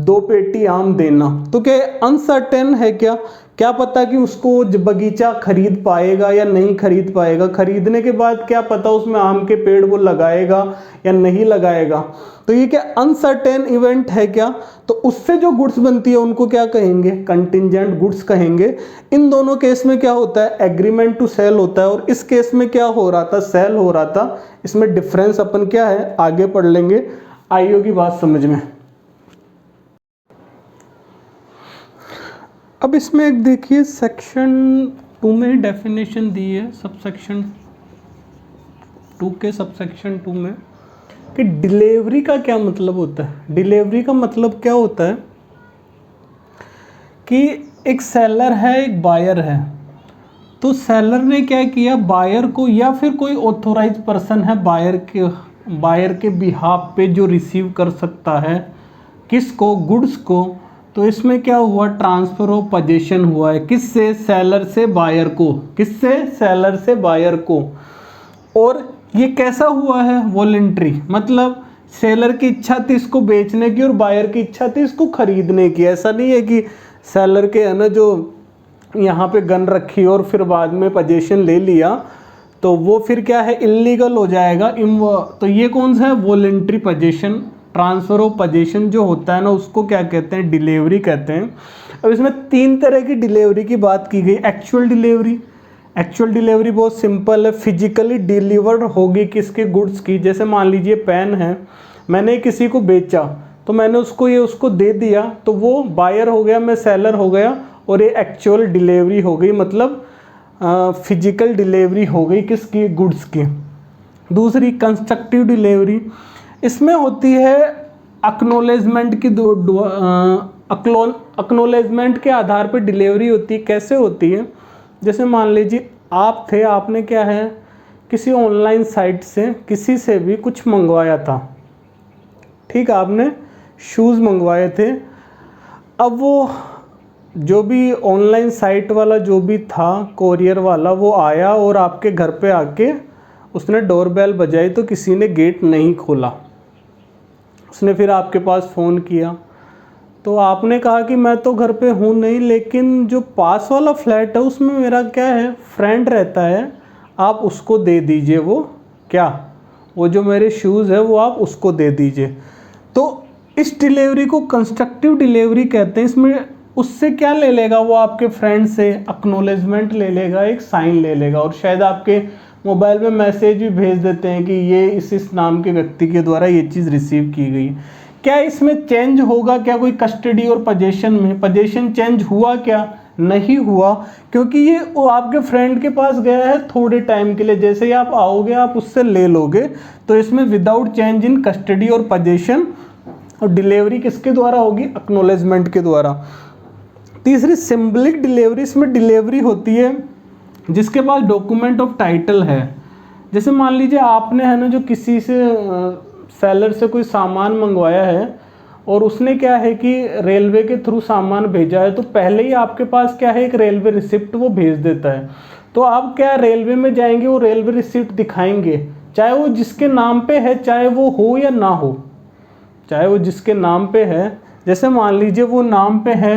A: 2 पेटी आम देना। तो क्या अनसर्टेन है, क्या पता कि उसको बगीचा खरीद पाएगा या नहीं खरीद पाएगा। खरीदने के बाद क्या पता उसमें आम के पेड़ वो लगाएगा या नहीं लगाएगा। तो ये क्या अनसर्टेन इवेंट है क्या। तो उससे जो गुड्स बनती है उनको क्या कहेंगे, कंटिंजेंट गुड्स कहेंगे। इन दोनों केस में क्या होता है, एग्रीमेंट टू सेल होता है, और इस केस में क्या हो रहा था, सेल हो रहा था। इसमें डिफरेंस अपन क्या है आगे पढ़ लेंगे, आइयो की बात समझ में। अब इसमें एक देखिए सेक्शन 2 में डेफिनेशन दी है, सबसेक्शन 2 के सबसेक्शन 2 में कि डिलीवरी का क्या मतलब होता है। डिलीवरी का मतलब क्या होता है कि एक सेलर है, एक बायर है। तो सेलर ने क्या किया, बायर को या फिर कोई ऑथोराइज पर्सन है बायर के बिहाफ पे जो रिसीव कर सकता है किसको, गुड्स को, तो इसमें क्या हुआ, ट्रांसफर ऑफ पोजीशन हुआ है, किससे, सेलर से बायर को, किससे, सेलर से बायर को। और ये कैसा हुआ है, वॉलंटरी, मतलब सेलर की इच्छा थी इसको बेचने की और बायर की इच्छा थी इसको खरीदने की। ऐसा नहीं है कि सेलर के है ना जो यहाँ पे गन रखी और फिर बाद में पोजीशन ले लिया, तो वो फिर क्या है, इलीगल हो जाएगा। तो ये कौन सा है, voluntary position, transfer of position जो होता है ना उसको क्या कहते हैं, डिलीवरी कहते हैं। अब इसमें 3 तरह की डिलीवरी की बात की गई। एक्चुअल डिलीवरी, एक्चुअल डिलीवरी बहुत सिंपल है, फिजिकली डिलीवर्ड होगी किसके, गुड्स की। जैसे मान लीजिए पेन है, मैंने किसी को बेचा तो मैंने उसको दे दिया, तो वो बायर हो गया, मैं सेलर हो गया, और ये एक्चुअल डिलीवरी हो गई, मतलब फिजिकल डिलीवरी हो गई किसकी, गुड्स की। दूसरी कंस्ट्रक्टिव डिलीवरी, इसमें होती है एक्नॉलेजमेंट की, एक्नॉलेजमेंट के आधार पर डिलीवरी होती है। कैसे होती है, जैसे मान लीजिए आप थे, आपने क्या है, किसी ऑनलाइन साइट से किसी से भी कुछ मंगवाया था, ठीक है, आपने शूज़ मंगवाए थे। अब वो जो भी ऑनलाइन साइट वाला जो भी था, कोरियर वाला, वो आया और आपके घर पे आके उसने डोरबेल बजाई, तो किसी ने गेट नहीं खोला। उसने फिर आपके पास फ़ोन किया, तो आपने कहा कि मैं तो घर पे हूँ नहीं, लेकिन जो पास वाला फ्लैट है उसमें मेरा क्या है, फ्रेंड रहता है, आप उसको दे दीजिए, वो क्या, वो जो मेरे शूज़ है वो आप उसको दे दीजिए। तो इस डिलीवरी को कंस्ट्रक्टिव डिलीवरी कहते हैं। इसमें उससे क्या ले लेगा, वो आपके फ्रेंड से एक्नॉलेजमेंट ले लेगा, एक साइन ले लेगा, और शायद आपके मोबाइल में मैसेज भी भेज देते हैं कि ये इस नाम के व्यक्ति के द्वारा ये चीज़ रिसीव की गई। क्या इसमें चेंज होगा क्या कोई कस्टडी और पोजीशन में, पोजीशन चेंज हुआ क्या, नहीं हुआ, क्योंकि ये वो आपके फ्रेंड के पास गया है थोड़े टाइम के लिए, जैसे ही आप आओगे आप उससे ले लोगे। तो इसमें विदाउट चेंज इन कस्टडी और पोजीशन, और डिलीवरी किसके द्वारा होगी, एक्नॉलेजमेंट के द्वारा। तीसरी सिंबलिक डिलीवरी, इसमें डिलीवरी होती है जिसके पास डॉक्यूमेंट ऑफ टाइटल है। जैसे मान लीजिए आपने है ना जो किसी से सेलर से कोई सामान मंगवाया है और उसने क्या है कि रेलवे के थ्रू सामान भेजा है, तो पहले ही आपके पास क्या है, एक रेलवे रिसिप्ट वो भेज देता है। तो आप क्या रेलवे में जाएंगे, वो रेलवे रिसिप्ट दिखाएंगे, चाहे वो जिसके नाम पे है, चाहे वो हो या ना हो, चाहे वो जिसके नाम पे है। जैसे मान लीजिए वो नाम पे है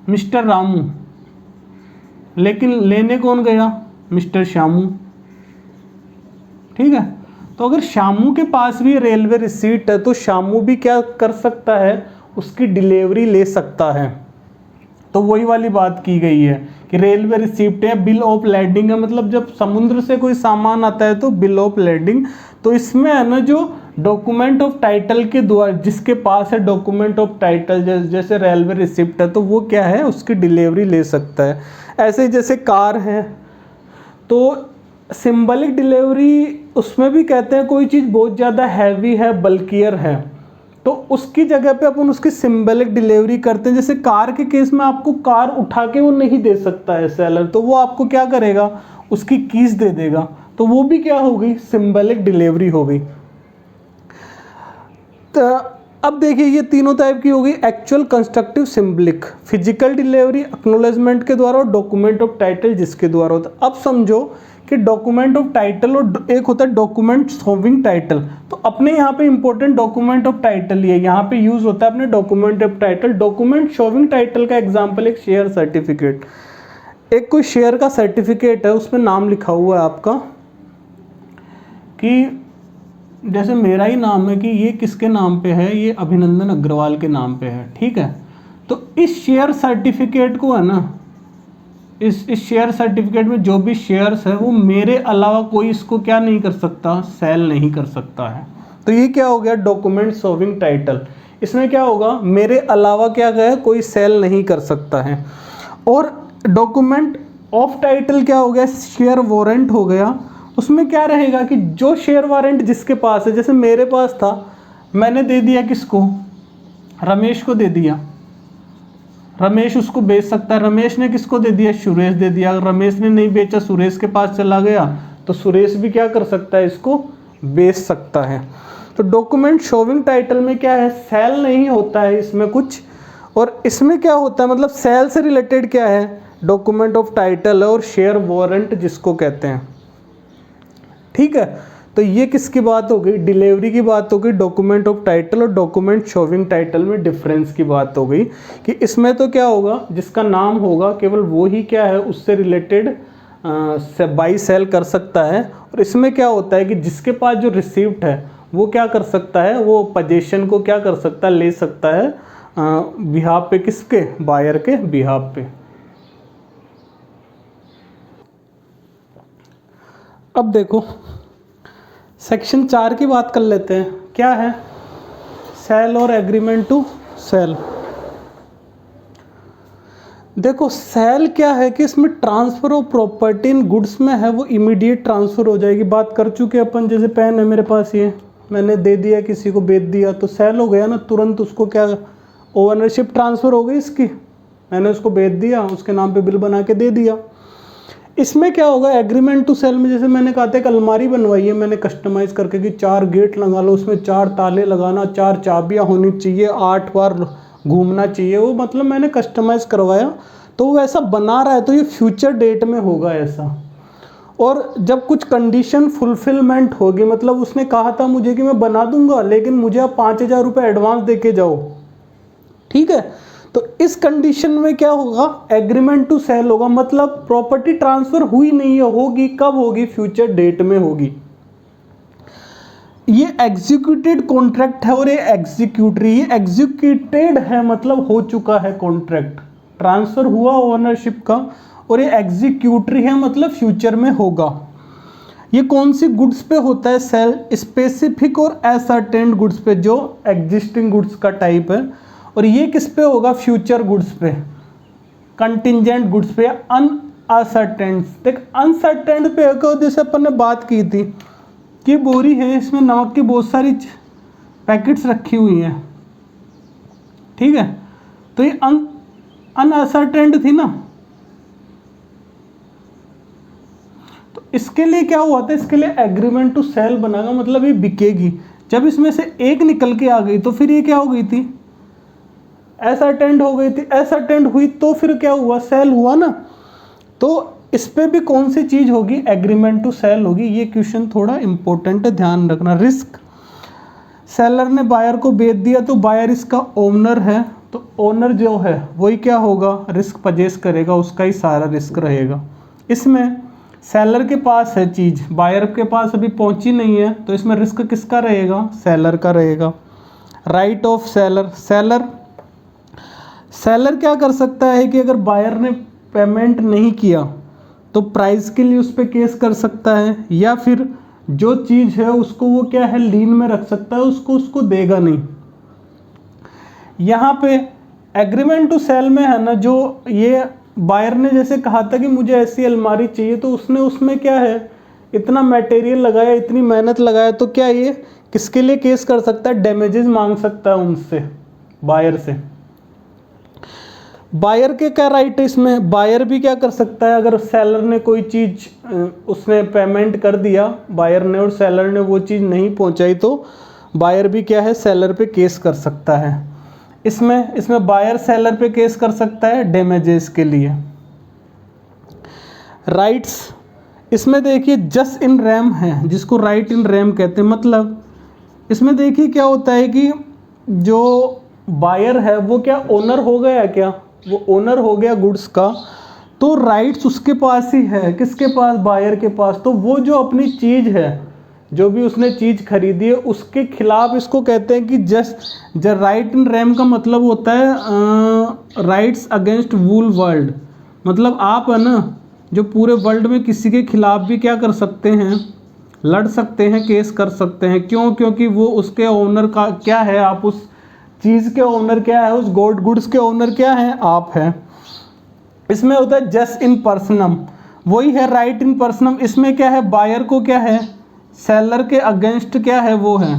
A: मिस्टर रामू, लेकिन लेने कौन गया, मिस्टर श्यामू, ठीक है। तो अगर श्यामू के पास भी रेलवे रिसीट है तो श्यामू भी क्या कर सकता है, उसकी डिलीवरी ले सकता है। तो वही वाली बात की गई है कि रेलवे रिसिप्ट है, बिल ऑफ लैंडिंग है, मतलब जब समुद्र से कोई सामान आता है तो बिल ऑफ लैंडिंग। तो इसमें है ना जो डॉक्यूमेंट ऑफ टाइटल के द्वारा, जिसके पास है डॉक्यूमेंट ऑफ टाइटल जैसे रेलवे रिसिप्ट है, तो वो क्या है, उसकी डिलीवरी ले सकता है। ऐसे जैसे कार है, तो सिंबलिक डिलीवरी उसमें भी कहते हैं कोई चीज़ बहुत ज़्यादा हैवी है, बल्कियर है, तो उसकी जगह पे अपन उसकी सिंबलिक डिलीवरी करते हैं। जैसे कार के केस में आपको कार उठा के वो नहीं दे सकता है सेलर, तो वो आपको क्या करेगा, उसकी कीज दे देगा, तो वो भी क्या हो गई, सिंबलिक डिलीवरी हो गई। तो अब देखिए ये तीनों टाइप की हो गई, actual, constructive, symbolic. Physical delivery acknowledgement के द्वारा और डॉक्यूमेंट ऑफ टाइटल जिसके द्वारा होता है। अब समझो कि डॉक्यूमेंट ऑफ टाइटल और एक होता है डॉक्यूमेंट शोविंग टाइटल। तो अपने यहाँ पे इंपॉर्टेंट डॉक्यूमेंट ऑफ टाइटल ही है, यहाँ पे यूज होता है अपने document of title. Document showing title का एग्जांपल एक शेयर सर्टिफिकेट, एक कोई शेयर का सर्टिफिकेट है, उसमें नाम लिखा हुआ है आपका कि जैसे मेरा ही नाम है कि ये किसके नाम पे है, ये अभिनंदन अग्रवाल के नाम पे है, ठीक है। तो इस शेयर सर्टिफिकेट को है ना, इस शेयर सर्टिफिकेट में जो भी शेयर्स है वो मेरे अलावा कोई इसको क्या नहीं कर सकता, सेल नहीं कर सकता है। तो ये क्या हो गया, डॉक्यूमेंट शोविंग टाइटल। इसमें क्या होगा, मेरे अलावा क्या गया, कोई सेल नहीं कर सकता है। और डॉक्यूमेंट ऑफ टाइटल क्या हो गया, शेयर वारंट हो गया। उसमें क्या रहेगा कि जो शेयर वारंट जिसके पास है, जैसे मेरे पास था, मैंने दे दिया किसको, रमेश को दे दिया, रमेश उसको बेच सकता है। रमेश ने किसको दे दिया, सुरेश दे दिया। अगर रमेश ने नहीं बेचा, सुरेश के पास चला गया, तो सुरेश भी क्या कर सकता है, इसको बेच सकता है। तो डॉक्यूमेंट शोविंग टाइटल में क्या है, सेल नहीं होता है इसमें कुछ, और इसमें क्या होता है मतलब सेल से रिलेटेड क्या है, डॉक्यूमेंट ऑफ टाइटल और शेयर वारंट जिसको कहते हैं। ठीक है, तो ये किसकी बात हो गई, डिलीवरी की बात हो गई। डॉक्यूमेंट ऑफ टाइटल और डॉक्यूमेंट शोविंग टाइटल में डिफरेंस की बात हो गई कि इसमें तो क्या होगा, जिसका नाम होगा केवल वो ही क्या है उससे रिलेटेड बाई सेल कर सकता है, और इसमें क्या होता है कि जिसके पास जो रिसीप्ट है वो क्या कर सकता है, वो पोजीशन को क्या कर सकता है, ले सकता है बिहाफ पे, किसके, बायर के बिहाफ पे। अब देखो सेक्शन 4 की बात कर लेते हैं, क्या है, सेल और एग्रीमेंट टू सेल। देखो सेल क्या है कि इसमें transfer of property in goods में है वो इमीडिएट ट्रांसफर हो जाएगी, बात कर चुके अपन। जैसे पेन है मेरे पास, ये मैंने दे दिया किसी को, बेच दिया, तो सेल हो गया ना, तुरंत उसको क्या ओनरशिप ट्रांसफर हो गई इसकी, मैंने उसको बेच दिया, उसके नाम पे बिल बना के दे दिया। इसमें क्या होगा, एग्रीमेंट टू सेल में जैसे मैंने कहा था एक अलमारी बनवाई है मैंने कस्टमाइज़ करके कि 4 गेट लगा लो, उसमें 4 ताले लगाना, 4 चाबियाँ होनी चाहिए, 8 बार घूमना चाहिए, वो मतलब मैंने कस्टमाइज़ करवाया, तो वो ऐसा बना रहा है, तो ये फ्यूचर डेट में होगा ऐसा। और जब कुछ कंडीशन फुलफिलमेंट होगी, मतलब उसने कहा था मुझे कि मैं बना दूंगा लेकिन मुझे आप 5,000 रुपये एडवांस दे के जाओ, ठीक है, तो इस कंडीशन में क्या होगा, एग्रीमेंट टू सेल होगा, मतलब प्रॉपर्टी ट्रांसफर हुई नहीं है, होगी कब होगी, फ्यूचर डेट में होगी। ये एग्जीक्यूटेड कॉन्ट्रैक्ट है और ये एग्जीक्यूटरी, ये एग्जीक्यूटेड है मतलब हो चुका है कॉन्ट्रैक्ट, ट्रांसफर हुआ ओनरशिप का, और ये एग्जीक्यूटरी है मतलब फ्यूचर में होगा। ये कौन सी गुड्स पे होता है सेल, स्पेसिफिक और असर्टेन्ड गुड्स पे, जो एग्जिस्टिंग गुड्स का टाइप है, और ये किस पे होगा, फ्यूचर गुड्स पे, कंटिंजेंट गुड्स पे, अनअसर्टेन्ड। देख अनसर्टेन्ड पे जैसे अपन ने बात की थी कि बोरी है, इसमें नमक की बहुत सारी पैकेट्स रखी हुई हैं, ठीक है, तो ये अनअसर्टेन्ड थी ना, तो इसके लिए क्या हुआ था, इसके लिए एग्रीमेंट टू सेल बनागा, मतलब ये बिकेगी। जब इसमें से एक निकल के आ गई तो फिर ये क्या हो गई थी, असर्टेन्ड हो गई थी, असर्टेन्ड हुई तो फिर क्या हुआ, सेल हुआ ना। तो इस पे भी कौन सी चीज़ होगी, एग्रीमेंट टू सेल होगी। ये क्वेश्चन थोड़ा इंपॉर्टेंट है, ध्यान रखना। रिस्क, सेलर ने बायर को बेच दिया तो बायर इसका ओनर है, तो ओनर जो है वही क्या होगा, रिस्क परचेस करेगा, उसका ही सारा रिस्क रहेगा। इसमें सेलर के पास है चीज़, बायर के पास अभी पहुंची नहीं है, तो इसमें रिस्क किसका रहेगा, सेलर का रहेगा। राइट ऑफ सेलर, सेलर क्या कर सकता है कि अगर बायर ने पेमेंट नहीं किया तो प्राइस के लिए उस पर केस कर सकता है, या फिर जो चीज़ है उसको वो क्या है, लीन में रख सकता है, उसको देगा नहीं। यहाँ पे एग्रीमेंट टू सेल में है ना, जो ये बायर ने जैसे कहा था कि मुझे ऐसी अलमारी चाहिए, तो उसने उसमें क्या है, इतना मटेरियल लगाया, इतनी मेहनत लगाया, तो क्या ये किसके लिए केस कर सकता है, डैमेजेस मांग सकता है उनसे, बायर से। बायर के क्या राइट है इसमें, बायर भी क्या कर सकता है, अगर सेलर ने कोई चीज़ उसने पेमेंट कर दिया बायर ने और सेलर ने वो चीज़ नहीं पहुंचाई, तो बायर भी क्या है, सेलर पे केस कर सकता है। इसमें बायर सेलर पे केस कर सकता है डैमेजेस के लिए। राइट्स, इसमें देखिए जस्ट इन रेम है, जिसको राइट इन रेम कहते हैं, मतलब इसमें देखिए क्या होता है कि जो बायर है वो क्या ओनर हो गया, क्या वो ओनर हो गया गुड्स का, तो राइट्स उसके पास ही है, किसके पास, बायर के पास। तो वो जो अपनी चीज़ है, जो भी उसने चीज़ खरीदी है, उसके खिलाफ इसको कहते हैं कि जस्ट राइट इन रेम का मतलब होता है राइट्स अगेंस्ट वूल वर्ल्ड, मतलब आप है ना जो पूरे वर्ल्ड में किसी के खिलाफ भी क्या कर सकते हैं, लड़ सकते हैं, केस कर सकते हैं। क्यों, क्योंकि वो उसके ओनर का क्या है, आप उस चीज़ के ओनर क्या है, उस गोल्ड गुड्स के ओनर क्या है, आप हैं। इसमें होता है जस्ट इन पर्सनम, वही है राइट इन पर्सनम। इसमें क्या है, बायर को क्या है, सेलर के अगेंस्ट क्या है, वो है,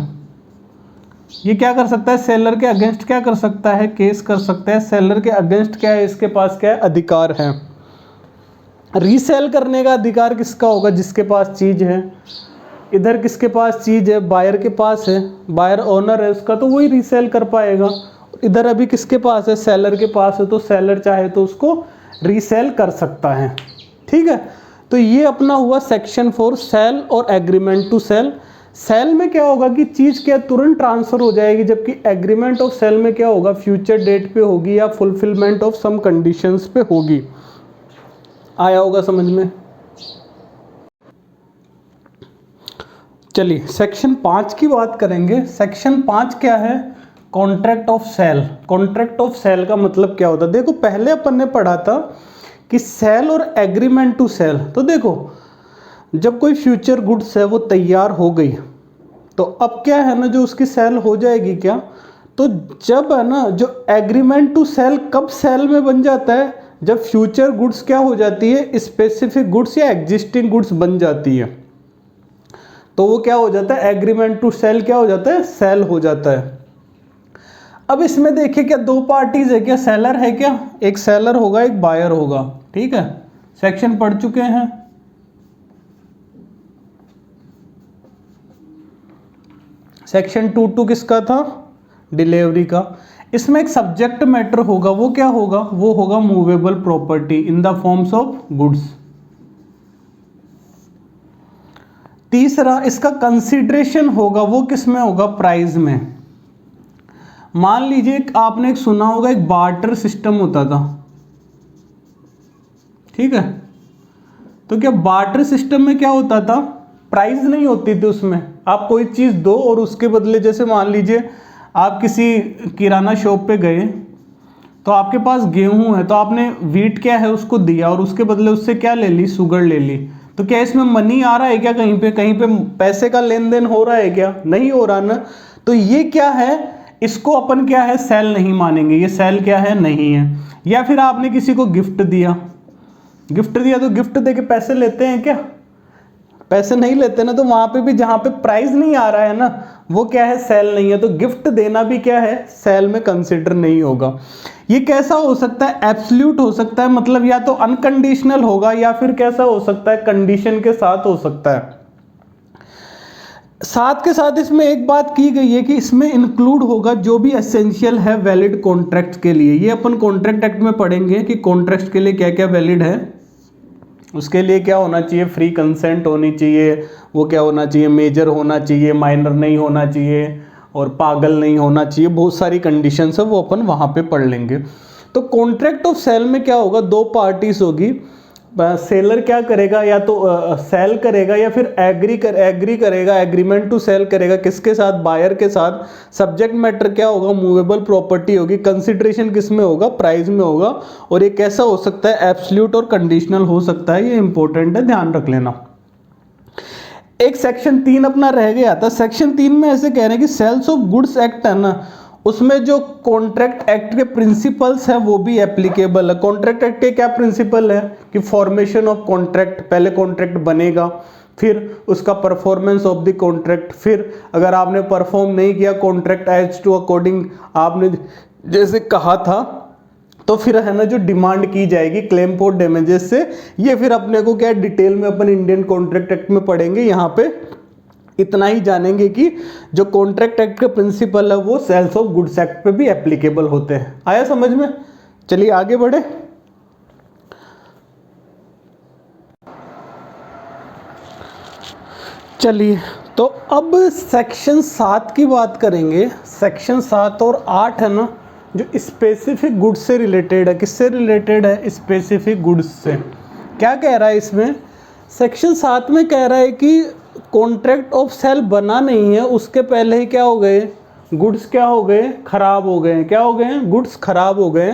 A: ये क्या कर सकता है, सेलर के अगेंस्ट क्या कर सकता है, केस कर सकता है। सेलर के अगेंस्ट क्या है, इसके पास क्या है, अधिकार है। रीसेल करने का अधिकार किसका होगा, जिसके पास चीज़ है। इधर किसके पास चीज़ है, बायर के पास है, बायर ओनर है उसका, तो वही रीसेल कर पाएगा। इधर अभी किसके पास है, सेलर के पास है, तो सेलर चाहे तो उसको रीसेल कर सकता है। ठीक है, तो ये अपना हुआ सेक्शन 4 सेल और एग्रीमेंट टू सेल। सेल में क्या होगा कि चीज़ क्या तुरंत ट्रांसफ़र हो जाएगी, जबकि एग्रीमेंट ऑफ सेल में क्या होगा, फ्यूचर डेट पे होगी या फुलफिलमेंट ऑफ सम कंडीशंस पे होगी। आया होगा समझ में। चलिए सेक्शन 5 की बात करेंगे। सेक्शन 5 क्या है, contract of sale. Contract of sale का मतलब क्या होता है, देखो पहले अपन ने पढ़ा था कि सेल और एग्रीमेंट टू सेल। तो देखो जब कोई फ्यूचर गुड्स है वो तैयार हो गई, तो अब क्या है ना, जो उसकी सेल हो जाएगी क्या, तो जब है ना जो एग्रीमेंट टू सेल कब सेल में बन जाता है, जब फ्यूचर गुड्स क्या हो जाती है, स्पेसिफिक गुड्स या एग्जिस्टिंग गुड्स बन जाती है, तो वो क्या हो जाता है, एग्रीमेंट टू सेल क्या हो जाता है, सेल हो जाता है। अब इसमें देखिए क्या दो पार्टीज है क्या, सेलर है क्या, एक सेलर होगा एक बायर होगा। ठीक है, सेक्शन पढ़ चुके हैं। सेक्शन 2 किसका था, डिलीवरी का। इसमें एक सब्जेक्ट मैटर होगा, वो क्या होगा, वो होगा movable property in the forms of goods. तीसरा इसका कंसीडरेशन होगा, वो किस में होगा, प्राइस में। मान लीजिए आपने एक सुना होगा एक बार्टर सिस्टम होता था। ठीक है, तो क्या बार्टर सिस्टम में क्या होता था, प्राइस नहीं होती थी उसमें, आप कोई चीज़ दो और उसके बदले, जैसे मान लीजिए आप किसी किराना शॉप पे गए, तो आपके पास गेहूं है, तो आपने वीट क्या है उसको दिया और उसके बदले उससे क्या ले ली, शुगर ले ली। तो क्या इसमें मनी आ रहा है क्या, कहीं पे पैसे का लेन देन हो रहा है क्या, नहीं हो रहा ना। तो ये क्या है, इसको अपन क्या है, सेल नहीं मानेंगे, ये सेल क्या है, नहीं है। या फिर आपने किसी को गिफ्ट दिया, तो गिफ्ट दे के पैसे लेते हैं क्या, पैसे नहीं लेते ना। तो वहां पे भी जहां पे प्राइस नहीं आ रहा है ना, वो क्या है, सेल नहीं है। तो गिफ्ट देना भी क्या है, सेल में कंसिडर नहीं होगा। ये कैसा हो सकता है, एब्सोल्यूट हो सकता है, मतलब या तो अनकंडीशनल होगा, या फिर कैसा हो सकता है, कंडीशन के साथ हो सकता है। साथ के साथ इसमें एक बात की गई है कि इसमें इंक्लूड होगा जो भी एसेंशियल है वैलिड कॉन्ट्रैक्ट के लिए। ये अपन कॉन्ट्रैक्ट एक्ट में पढ़ेंगे कि कॉन्ट्रैक्ट के लिए क्या क्या वैलिड है। उसके लिए क्या होना चाहिए, फ्री कंसेंट होनी चाहिए, वो क्या होना चाहिए, मेजर होना चाहिए, माइनर नहीं होना चाहिए, और पागल नहीं होना चाहिए। बहुत सारी कंडीशंस है, वो अपन वहाँ पे पढ़ लेंगे। तो कॉन्ट्रैक्ट ऑफ सेल में क्या होगा, दो पार्टीज होगी। सेलर क्या करेगा, या तो सेल करेगा या फिर एग्री करेगा, एग्रीमेंट टू सेल करेगा, किसके साथ, बायर के साथ। सब्जेक्ट मैटर क्या होगा, मूवेबल प्रॉपर्टी होगी। कंसिडरेशन किस में होगा, प्राइस में होगा। और ये कैसा हो सकता है, एब्सोल्यूट और कंडीशनल हो सकता है। ये इंपॉर्टेंट है, ध्यान रख लेना। एक सेक्शन 3 अपना रह गया था। सेक्शन 3 में ऐसे कह रहे हैं कि सेल्स ऑफ गुड्स एक्ट है ना, उसमें जो कॉन्ट्रैक्ट एक्ट के प्रिंसिपल्स हैं वो भी एप्लीकेबल है। कॉन्ट्रैक्ट एक्ट के क्या प्रिंसिपल है कि फॉर्मेशन ऑफ कॉन्ट्रैक्ट, पहले कॉन्ट्रैक्ट बनेगा, फिर उसका परफॉर्मेंस ऑफ द कॉन्ट्रैक्ट, फिर अगर आपने परफॉर्म नहीं किया कॉन्ट्रैक्ट एज टू अकॉर्डिंग आपने जैसे कहा था, तो फिर है ना जो डिमांड की जाएगी क्लेम फॉर डैमेजेस से। ये फिर अपने को क्या डिटेल में अपन इंडियन कॉन्ट्रैक्ट एक्ट में पढ़ेंगे। यहाँ पे इतना ही जानेंगे कि जो कॉन्ट्रैक्ट एक्ट के प्रिंसिपल है वो सेल्स ऑफ गुड्स एक्ट पे भी एप्लीकेबल होते हैं। आया समझ में। चलिए आगे बढ़े। चलिए तो अब सेक्शन 7 की बात करेंगे। सेक्शन 7 और 8 है ना, जो स्पेसिफिक गुड्स से रिलेटेड है। किससे रिलेटेड है, स्पेसिफिक गुड्स से। क्या कह रहा है इसमें, सेक्शन 7 में कह रहा है कि कॉन्ट्रैक्ट ऑफ सेल बना नहीं है, उसके पहले ही क्या हो गए, गुड्स क्या हो गए, खराब हो गए। क्या हो गए, गुड्स खराब हो गए।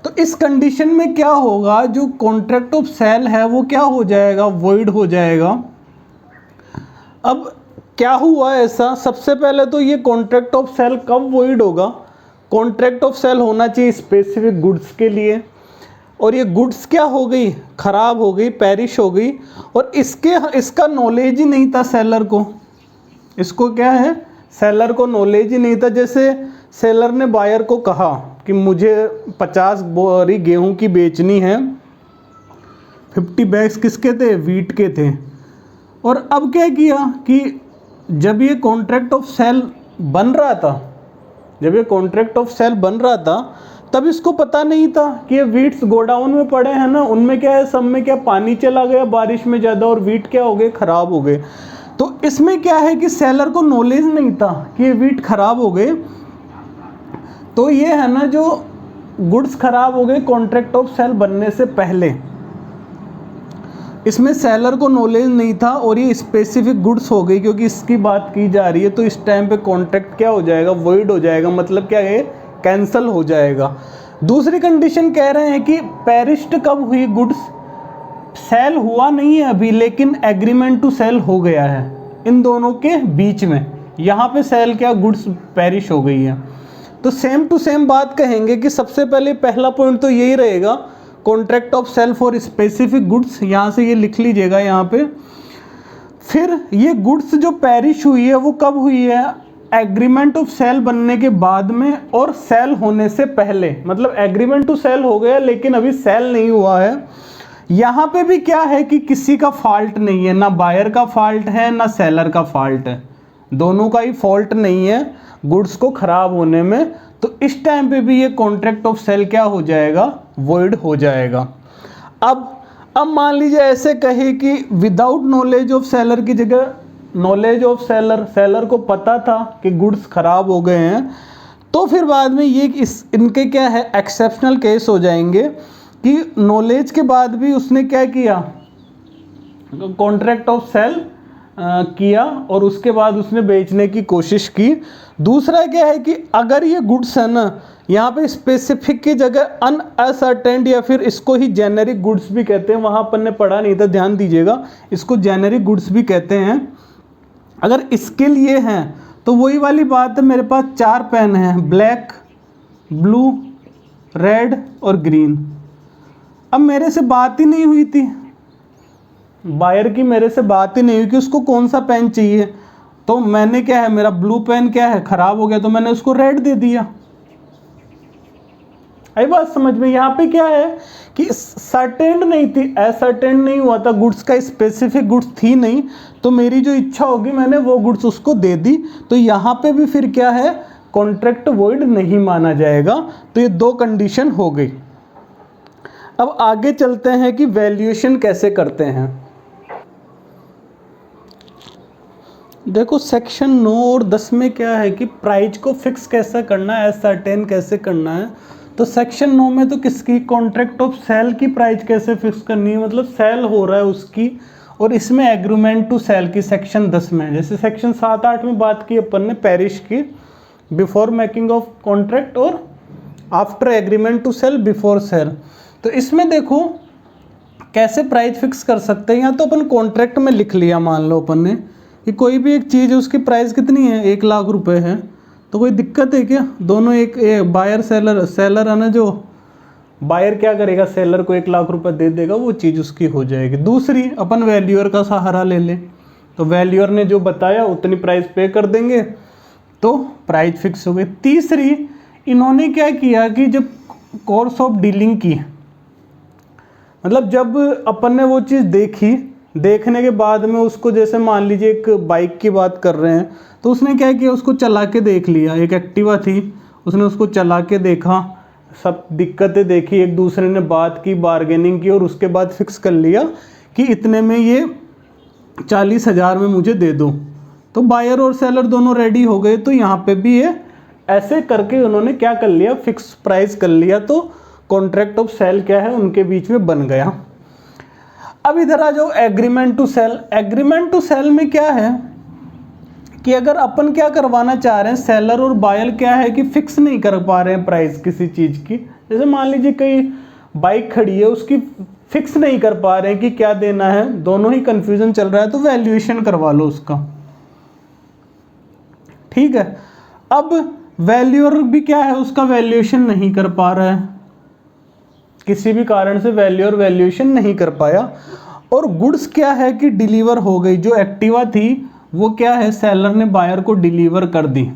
A: तो इस कंडीशन में क्या होगा, जो कॉन्ट्रैक्ट ऑफ सेल है वो क्या हो जाएगा, वॉइड हो जाएगा। अब क्या हुआ ऐसा, सबसे पहले तो ये कॉन्ट्रैक्ट ऑफ सेल कब वॉइड होगा, कॉन्ट्रैक्ट ऑफ सेल होना चाहिए स्पेसिफिक गुड्स के लिए, और ये गुड्स क्या हो गई, खराब हो गई, पेरिश हो गई, और इसका नॉलेज ही नहीं था सेलर को। इसको क्या है, सेलर को नॉलेज ही नहीं था। जैसे सेलर ने बायर को कहा कि मुझे 50 बोरी गेहूं की बेचनी है, 50 बैग्स किसके थे, वीट के थे। और अब क्या किया कि जब ये कॉन्ट्रैक्ट ऑफ सेल बन रहा था, जब ये कॉन्ट्रैक्ट ऑफ सेल बन रहा था तब इसको पता नहीं था कि ये वीट्स गोडाउन में पड़े हैं ना, उनमें क्या है, सब में क्या पानी चला गया बारिश में ज़्यादा और वीट क्या हो गए, ख़राब हो गए। तो इसमें क्या है कि सेलर को नॉलेज नहीं था कि ये वीट ख़राब हो गए। तो ये है ना जो गुड्स ख़राब हो गए कॉन्ट्रैक्ट ऑफ सेल बनने से पहले, इसमें सेलर को नॉलेज नहीं था और ये स्पेसिफिक गुड्स हो गई क्योंकि इसकी बात की जा रही है। तो इस टाइम पे कॉन्ट्रैक्ट क्या हो जाएगा, वॉइड हो जाएगा, मतलब क्या है, कैंसल हो जाएगा। दूसरी कंडीशन कह रहे हैं कि पेरिश्ड कब हुई गुड्स, सेल हुआ नहीं है अभी लेकिन एग्रीमेंट टू सेल हो गया है इन दोनों के बीच में, यहाँ पे सेल क्या, गुड्स पेरिश हो गई है। तो सेम टू सेम बात कहेंगे कि सबसे पहले पहला पॉइंट तो यही रहेगा, contract of sale for specific goods, यहाँ से ये लिख लीजिएगा यहाँ पे। फिर ये गुड्स जो पेरिश हुई है वो कब हुई है, एग्रीमेंट ऑफ सेल बनने के बाद में और सेल होने से पहले, मतलब एग्रीमेंट टू सेल हो गया लेकिन अभी सेल नहीं हुआ है। यहाँ पे भी क्या है कि किसी का फॉल्ट नहीं है, ना बायर का फॉल्ट है ना सेलर का फॉल्ट है, दोनों का ही फॉल्ट नहीं है गुड्स को ख़राब होने में। तो इस टाइम पे भी ये कॉन्ट्रैक्ट ऑफ सेल क्या हो जाएगा, वॉइड हो जाएगा। अब मान लीजिए ऐसे कहे कि विदाउट नॉलेज ऑफ सेलर की जगह नॉलेज ऑफ सेलर, सेलर को पता था कि गुड्स ख़राब हो गए हैं, तो फिर बाद में ये इनके क्या है, एक्सेप्शनल केस हो जाएंगे कि नॉलेज के बाद भी उसने क्या किया, कॉन्ट्रैक्ट ऑफ सेल किया और उसके बाद उसने बेचने की कोशिश की। दूसरा क्या है कि अगर ये गुड्स है ना, यहाँ पे स्पेसिफिक की जगह अनअसर्टेन्ड या फिर इसको ही जेनेरिक गुड्स भी कहते हैं, वहाँ अपन ने पढ़ा नहीं था, ध्यान दीजिएगा, इसको जेनेरिक गुड्स भी कहते हैं। अगर इसके लिए हैं तो वही वाली बात है, मेरे पास 4 पेन हैं, ब्लैक, ब्लू, रेड और ग्रीन। अब मेरे से बात ही नहीं हुई थी, बायर की मेरे से बात ही नहीं हुई कि उसको कौन सा पेन चाहिए, तो मैंने क्या है, मेरा ब्लू पेन क्या है, ख़राब हो गया तो मैंने उसको रेड दे दिया। आई बात समझ में। यहाँ पे क्या है कि सर्टेन नहीं थी, असर्टेन नहीं हुआ था, गुड्स का स्पेसिफिक गुड्स थी नहीं, तो मेरी जो इच्छा होगी मैंने वो गुड्स उसको दे दी। तो यहाँ पे भी फिर क्या है, कॉन्ट्रैक्ट वॉइड नहीं माना जाएगा। तो ये 2 कंडीशन हो गई। अब आगे चलते हैं कि वैल्यूएशन कैसे करते हैं। देखो सेक्शन 9 और 10 में क्या है कि प्राइस को फिक्स कैसे करना है, असर्टेन कैसे करना है। तो सेक्शन 9 में तो किसकी, कॉन्ट्रैक्ट ऑफ सेल की प्राइस कैसे फिक्स करनी है, मतलब सेल हो रहा है उसकी, और इसमें एग्रीमेंट टू सेल की सेक्शन 10 में। जैसे सेक्शन 7-8 में बात की अपन ने पेरिश की, बिफोर मेकिंग ऑफ कॉन्ट्रैक्ट और after agreement to sell, before sale. तो इसमें देखो कैसे प्राइस फिक्स कर सकते हैं। या तो अपन कॉन्ट्रैक्ट में लिख लिया, मान लो अपन ने कि कोई भी एक चीज़ है उसकी प्राइस कितनी है, 1 लाख रुपए है, तो कोई दिक्कत है क्या, दोनों एक बायर सेलर है ना, जो बायर क्या करेगा, सेलर को 1 लाख रुपए दे देगा, वो चीज़ उसकी हो जाएगी। दूसरी अपन वैल्यूअर का सहारा ले लें, तो वैल्यूअर ने जो बताया उतनी प्राइस पे कर देंगे तो प्राइस फिक्स हो गई। तीसरी, इन्होंने क्या किया कि जब कोर्स ऑफ डीलिंग की, मतलब जब अपन ने वो चीज़ देखी, देखने के बाद में उसको, जैसे मान लीजिए एक बाइक की बात कर रहे हैं, तो उसने क्या किया, उसको चला के देख लिया, एक एक्टिवा थी, उसने उसको चला के देखा, सब दिक्कतें देखी, एक दूसरे ने बात की, बार्गेनिंग की और उसके बाद फिक्स कर लिया कि इतने में ये 40,000 में मुझे दे दो। तो बायर और सेलर दोनों रेडी हो गए। तो यहाँ पे भी ये ऐसे करके उन्होंने क्या कर लिया, फिक्स प्राइस कर लिया। तो कॉन्ट्रैक्ट ऑफ सेल क्या है, उनके बीच में बन गया। अब इधर आ जाओ agreement to sell. Agreement to sell में क्या है कि अगर अपन क्या करवाना चाह रहे हैं, सेलर और बायर क्या है कि फिक्स नहीं कर पा रहे हैं प्राइस किसी चीज़ की। जैसे मान लीजिए कई बाइक खड़ी है, उसकी फिक्स नहीं कर पा रहे हैं कि क्या देना है, दोनों ही कंफ्यूजन चल रहा है, तो वैल्यूएशन करवा लो उसका, ठीक है। अब वैल्यूअर भी क्या है, उसका वैल्यूएशन नहीं कर पा रहा है, किसी भी कारण से वैल्यूअर वैल्यूएशन नहीं कर पाया। और गुड्स क्या है कि डिलीवर हो गई, जो एक्टिवा थी वो क्या है, सेलर ने बायर को डिलीवर कर दी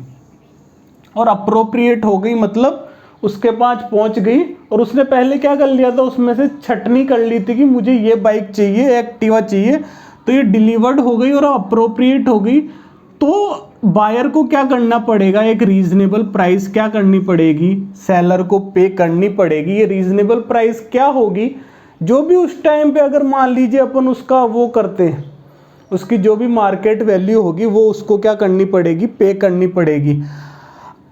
A: और अप्रोप्रिएट हो गई, मतलब उसके पास पहुंच गई। और उसने पहले क्या कर लिया था, उसमें से छटनी कर ली थी कि मुझे ये बाइक चाहिए, एक्टिवा चाहिए, तो ये डिलीवर्ड हो गई और अप्रोप्रिएट हो गई, तो बायर को क्या करना पड़ेगा, एक रीजनेबल प्राइस क्या करनी पड़ेगी, सेलर को पे करनी पड़ेगी। ये रीजनेबल प्राइस क्या होगी, जो भी उस टाइम पे अगर मान लीजिए अपन उसका वो करते हैं, उसकी जो भी मार्केट वैल्यू होगी वो उसको क्या करनी पड़ेगी, पे करनी पड़ेगी।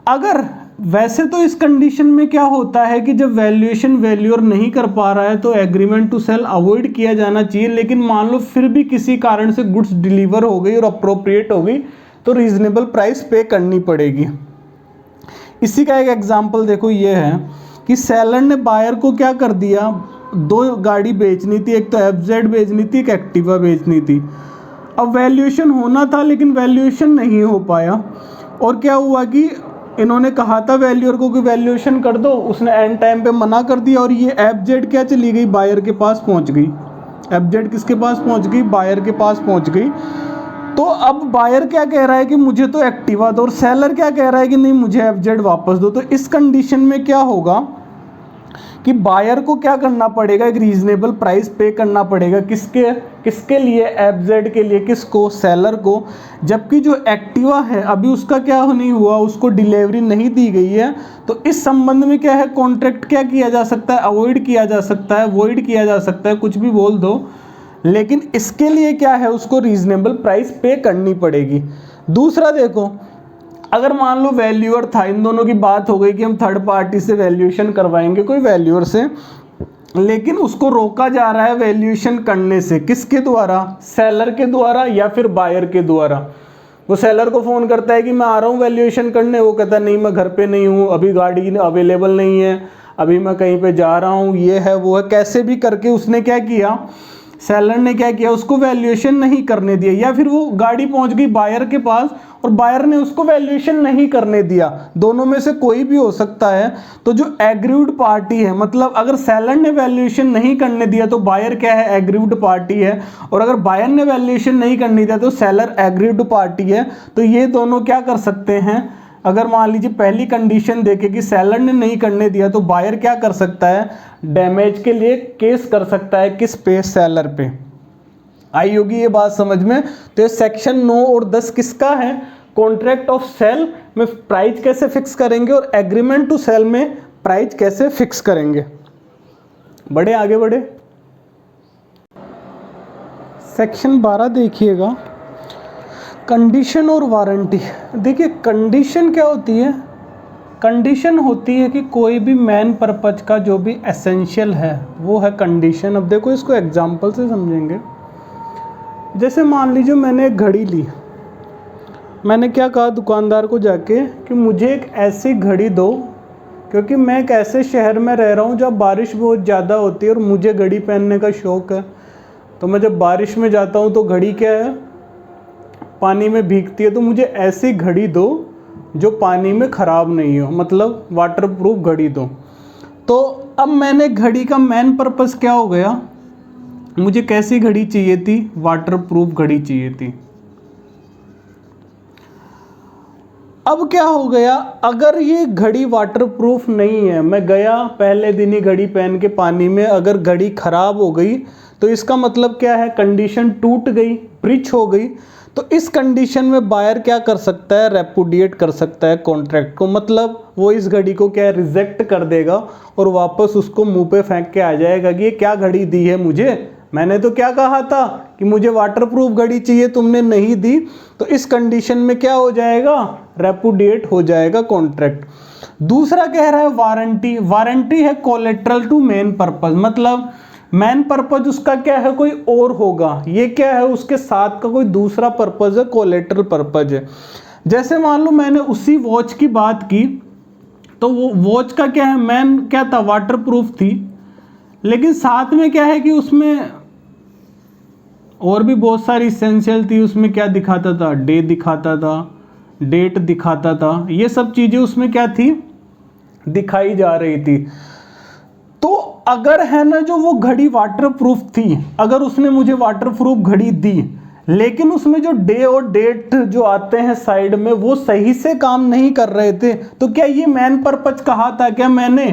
A: अगर वैसे तो इस कंडीशन में क्या होता है कि जब वैल्यूएशन वैल्यूअर नहीं कर पा रहा है तो एग्रीमेंट टू सेल अवॉइड किया जाना चाहिए, लेकिन मान लो फिर भी किसी कारण से गुड्स डिलीवर हो गई और अप्रोप्रिएट हो गई तो रीजनेबल प्राइस पे करनी पड़ेगी। इसी का एक एग्जांपल देखो, ये है कि सेलर ने बायर को क्या कर दिया, 2 गाड़ी बेचनी थी, एक तो एफजेड बेचनी थी, एक एक्टिवा बेचनी थी। अब वैल्यूएशन होना था लेकिन वैल्यूएशन नहीं हो पाया, और क्या हुआ कि इन्होंने कहा था वैल्यूअर को कि वैल्यूएशन कर दो, उसने एंड टाइम पे मना कर दिया और ये एफजेड क्या चली गई, बायर के पास पहुंच गई। एफजेड किसके पास पहुंच गई, बायर के पास पहुंच गई। तो अब बायर क्या कह रहा है कि मुझे तो एक्टिवा दो, और सेलर क्या कह रहा है कि नहीं मुझे एफजेड वापस दो। तो इस कंडीशन में क्या होगा कि बायर को क्या करना पड़ेगा, एक रीजनेबल प्राइस पे करना पड़ेगा, किसके लिए, एफजेड के लिए, किसको, सेलर को। जबकि जो एक्टिवा है अभी उसका क्या नहीं हुआ, उसको डिलीवरी नहीं दी गई है। तो इस संबंध में क्या है, कॉन्ट्रैक्ट क्या किया जा सकता है, अवॉइड किया जा सकता है, वॉइड किया जा सकता है, कुछ भी बोल दो, लेकिन इसके लिए क्या है, उसको रीजनेबल प्राइस पे करनी पड़ेगी। दूसरा देखो, अगर मान लो वैल्यूअर था, इन दोनों की बात हो गई कि हम थर्ड पार्टी से वैल्यूएशन करवाएंगे कोई वैल्यूअर से, लेकिन उसको रोका जा रहा है वैल्यूएशन करने से, किसके द्वारा, सेलर के द्वारा या फिर बायर के द्वारा। वो सेलर को फ़ोन करता है कि मैं आ रहा हूँ वैल्यूएशन करने, वो कहता है नहीं मैं घर पे नहीं हूँ, अभी गाड़ी अवेलेबल नहीं है, अभी मैं कहीं पे जा रहा हूँ, ये है वो है, कैसे भी करके उसने क्या किया, सेलर ने क्या किया, उसको वैल्यूएशन नहीं करने दिया, या फिर वो गाड़ी पहुंच गई बायर के पास और बायर ने उसको वैल्यूएशन नहीं करने दिया। दोनों में से कोई भी हो सकता है। तो जो एग्रीव्ड पार्टी है, मतलब अगर सेलर ने वैल्यूएशन नहीं करने दिया तो बायर क्या है, एग्रीव्ड पार्टी है, और अगर बायर ने वैल्यूएशन नहीं करने दिया तो सेलर एग्रीव्ड पार्टी है। तो ये दोनों क्या कर सकते हैं, अगर मान लीजिए पहली कंडीशन देखे कि सेलर ने नहीं करने दिया तो बायर क्या कर सकता है, डैमेज के लिए केस कर सकता है, किस पे, सेलर पे। आई होगी ये बात समझ में। तो ये सेक्शन 9 और 10 किसका है, कॉन्ट्रैक्ट ऑफ सेल में प्राइस कैसे फिक्स करेंगे और एग्रीमेंट टू सेल में प्राइस कैसे फिक्स करेंगे। बढ़े आगे बढ़े, सेक्शन 12 देखिएगा, कंडीशन और वारंटी। देखिए कंडीशन क्या होती है, कंडीशन होती है कि कोई भी मैन पर्पज का जो भी एसेंशियल है वो है कंडीशन। अब देखो इसको एग्जांपल से समझेंगे। जैसे मान लीजिए मैंने एक घड़ी ली, मैंने क्या कहा दुकानदार को जाके कि मुझे एक ऐसी घड़ी दो, क्योंकि मैं एक ऐसे शहर में रह रहा हूँ जहाँ बारिश बहुत ज़्यादा होती है और मुझे घड़ी पहनने का शौक़ है। तो मैं जब बारिश में जाता हूँ तो घड़ी क्या है, पानी में भीगती है, तो मुझे ऐसी घड़ी दो जो पानी में ख़राब नहीं हो, मतलब वाटरप्रूफ घड़ी दो। तो अब मैंने घड़ी का मेन पर्पस क्या हो गया, मुझे कैसी घड़ी चाहिए थी, वाटरप्रूफ घड़ी चाहिए थी। अब क्या हो गया, अगर ये घड़ी वाटरप्रूफ नहीं है, मैं गया पहले दिन ही घड़ी पहन के पानी में, अगर घड़ी ख़राब हो गई तो इसका मतलब क्या है, कंडीशन टूट गई, ब्रीच हो गई। तो इस कंडीशन में बायर क्या कर सकता है, रेपुडिएट कर सकता है कॉन्ट्रैक्ट को, मतलब वो इस घड़ी को क्या रिजेक्ट कर देगा और वापस उसको मुंह पे फेंक के आ जाएगा कि ये क्या घड़ी दी है मुझे, मैंने तो क्या कहा था कि मुझे वाटरप्रूफ घड़ी चाहिए, तुमने नहीं दी। तो इस कंडीशन में क्या हो जाएगा, रेपुडिएट हो जाएगा कॉन्ट्रैक्ट। दूसरा कह रहा है वारंटी। वारंटी है कोलेट्रल टू मेन पर्पस, मतलब मेन पर्पज उसका क्या है, कोई और होगा, ये क्या है उसके साथ का कोई दूसरा पर्पज है, कोलेट्रल पर्पज है। जैसे मान लो मैंने उसी वॉच की बात की, तो वो वॉच का क्या है, मेन क्या था, वाटरप्रूफ थी, लेकिन साथ में क्या है कि उसमें और भी बहुत सारी इसेंशियल थी। उसमें क्या दिखाता था, डे दिखाता था, डेट दिखाता था, ये सब चीज़ें उसमें क्या थी, दिखाई जा रही थी। तो अगर है ना जो वो घड़ी वाटरप्रूफ थी, अगर उसने मुझे वाटरप्रूफ घड़ी दी, लेकिन उसमें जो डे और डेट जो आते हैं साइड में वो सही से काम नहीं कर रहे थे, तो क्या ये मेन पर्पज कहा था क्या मैंने,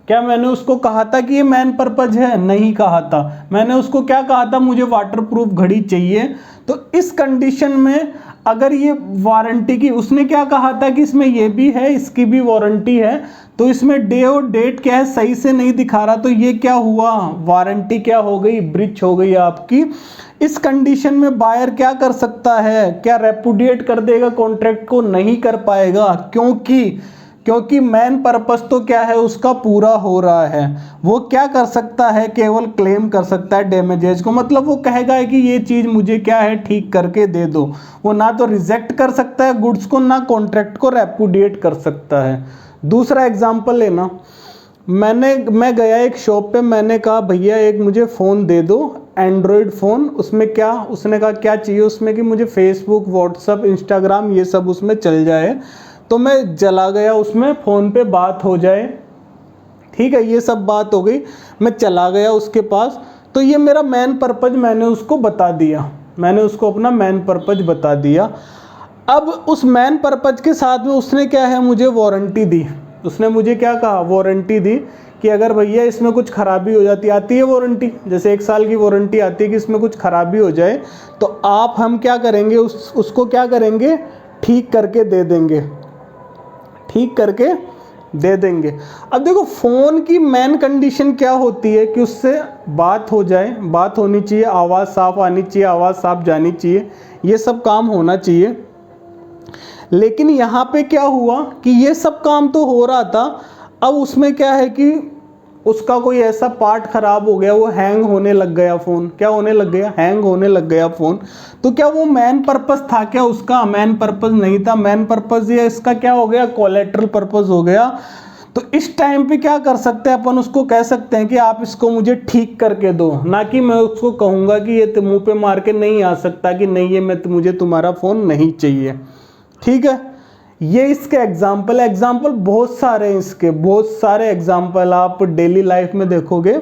A: क्या मैंने उसको कहा था कि ये मैन पर्पज है? नहीं कहा था। मैंने उसको क्या कहा था? मुझे वाटरप्रूफ घड़ी चाहिए। तो इस कंडीशन में अगर ये वारंटी की, उसने क्या कहा था कि इसमें ये भी है, इसकी भी वारंटी है, तो इसमें डे और डेट क्या है सही से नहीं दिखा रहा, तो ये क्या हुआ? वारंटी क्या हो गई? ब्रीच हो गई आपकी। इस कंडीशन में बायर क्या कर सकता है? क्या रेपुडिएट कर देगा कॉन्ट्रैक्ट को? नहीं कर पाएगा। क्योंकि मैन पर्पस तो क्या है उसका पूरा हो रहा है। वो क्या कर सकता है? केवल क्लेम कर सकता है डैमेजेस को। मतलब वो कहेगा कि ये चीज़ मुझे क्या है, ठीक करके दे दो। वो ना तो रिजेक्ट कर सकता है गुड्स को, ना कॉन्ट्रैक्ट को रेपुडिएट कर सकता है। दूसरा एग्जांपल लेना, मैं गया एक शॉप पे, मैंने कहा भैया एक मुझे फ़ोन दे दो, एंड्रॉयड फ़ोन। उसमें क्या, उसने कहा क्या चाहिए उसमें? कि मुझे फेसबुक, व्हाट्सअप, इंस्टाग्राम ये सब उसमें चल जाए। तो मैं चला गया उसमें, फ़ोन पे बात हो जाए, ठीक है, ये सब बात हो गई। मैं चला गया उसके पास, तो ये मेरा मैन पर्पज मैंने उसको बता दिया, मैंने उसको अपना मैन पर्पज बता दिया। अब उस मैन पर्पज के साथ में उसने क्या है, मुझे वारंटी दी। उसने मुझे क्या कहा? वारंटी दी कि अगर भैया इसमें कुछ खराबी हो जाती, आती है वारंटी, जैसे 1 साल की वारंटी आती है कि इसमें कुछ खराबी हो जाए तो हम क्या करेंगे, उसको क्या करेंगे, ठीक करके दे देंगे, ठीक करके दे देंगे। अब देखो फ़ोन की मेन कंडीशन क्या होती है कि उससे बात हो जाए, बात होनी चाहिए, आवाज़ साफ आनी चाहिए, आवाज़ साफ जानी चाहिए, ये सब काम होना चाहिए। लेकिन यहाँ पे क्या हुआ कि ये सब काम तो हो रहा था, अब उसमें क्या है कि उसका कोई ऐसा पार्ट ख़राब हो गया, वो हैंग होने लग गया फ़ोन। क्या होने लग गया? हैंग होने लग गया फ़ोन। तो क्या वो मैन पर्पस था? क्या उसका मैन पर्पस नहीं था। मैन पर्पस ये इसका क्या हो गया? कोलेटरल पर्पस हो गया। तो इस टाइम पे क्या कर सकते हैं अपन? उसको कह सकते हैं कि आप इसको मुझे ठीक करके दो, ना कि मैं उसको कहूँगा कि ये मुँह पे मार के नहीं आ सकता कि नहीं ये मुझे तुम्हारा फ़ोन नहीं चाहिए। ठीक है, ये इसके एग्जाम्पल बहुत सारे हैं, इसके बहुत सारे एग्जाम्पल आप डेली लाइफ में देखोगे,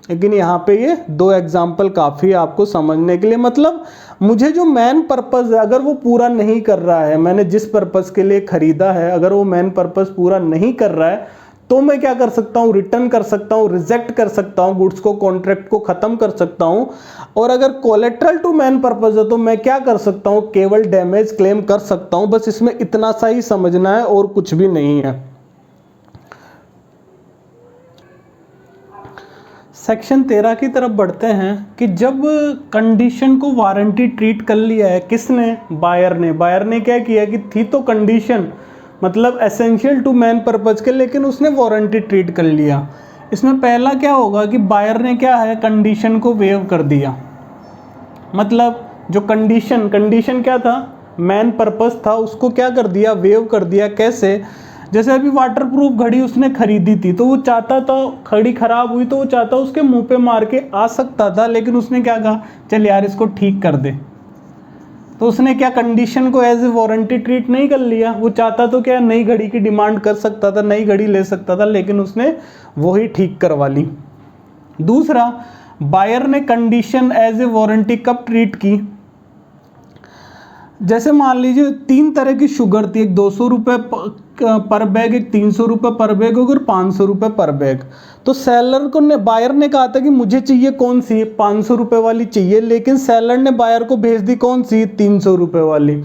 A: लेकिन यहाँ पे ये 2 एग्जाम्पल काफ़ी है आपको समझने के लिए। मतलब मुझे जो मैन पर्पस है अगर वो पूरा नहीं कर रहा है, मैंने जिस पर्पस के लिए ख़रीदा है अगर वो मैन पर्पस पूरा नहीं कर रहा है, तो मैं क्या कर सकता हूँ? रिटर्न कर सकता हूँ, रिजेक्ट कर सकता हूँ, गुड्स को, कॉन्ट्रैक्ट को ख़त्म कर सकता हूँ। और अगर कोलेटरल टू मैन पर्पस है तो मैं क्या कर सकता हूँ? केवल डैमेज क्लेम कर सकता हूँ। बस इसमें इतना सा ही समझना है और कुछ भी नहीं है। सेक्शन 13 की तरफ बढ़ते हैं कि जब कंडीशन को वारंटी ट्रीट कर लिया है, किसने? बायर ने। बायर ने क्या किया कि थी तो कंडीशन मतलब एसेंशियल टू मैन पर्पज के, लेकिन उसने वारंटी ट्रीट कर लिया। इसमें पहला क्या होगा कि बायर ने क्या है, कंडीशन को वेव कर दिया। मतलब जो कंडीशन क्या था, मैन पर्पस था, उसको क्या कर दिया? वेव कर दिया। कैसे? जैसे अभी वाटरप्रूफ घड़ी उसने खरीदी थी, तो वो चाहता था, घड़ी खराब हुई तो वो चाहता उसके मुंह पे मार के आ सकता था, लेकिन उसने क्या कहा, चल यार इसको ठीक कर दे। तो उसने क्या, कंडीशन को एज ए वारंटी ट्रीट नहीं कर लिया। वो चाहता तो क्या, नई घड़ी की डिमांड कर सकता था, नई घड़ी ले सकता था, लेकिन उसने वही ठीक करवा ली। दूसरा, बायर ने कंडीशन एज ए वारंटी कब ट्रीट की? जैसे मान लीजिए 3 तरह की शुगर थी, एक 200 रुपये पर बैग, एक 300 रुपये पर बैग और 500 रुपये पर बैग। तो सेलर को ने, बायर ने कहा था कि मुझे चाहिए कौन सी? 500 रुपये वाली चाहिए, लेकिन सेलर ने बायर को भेज दी कौन सी? 300 रुपये वाली।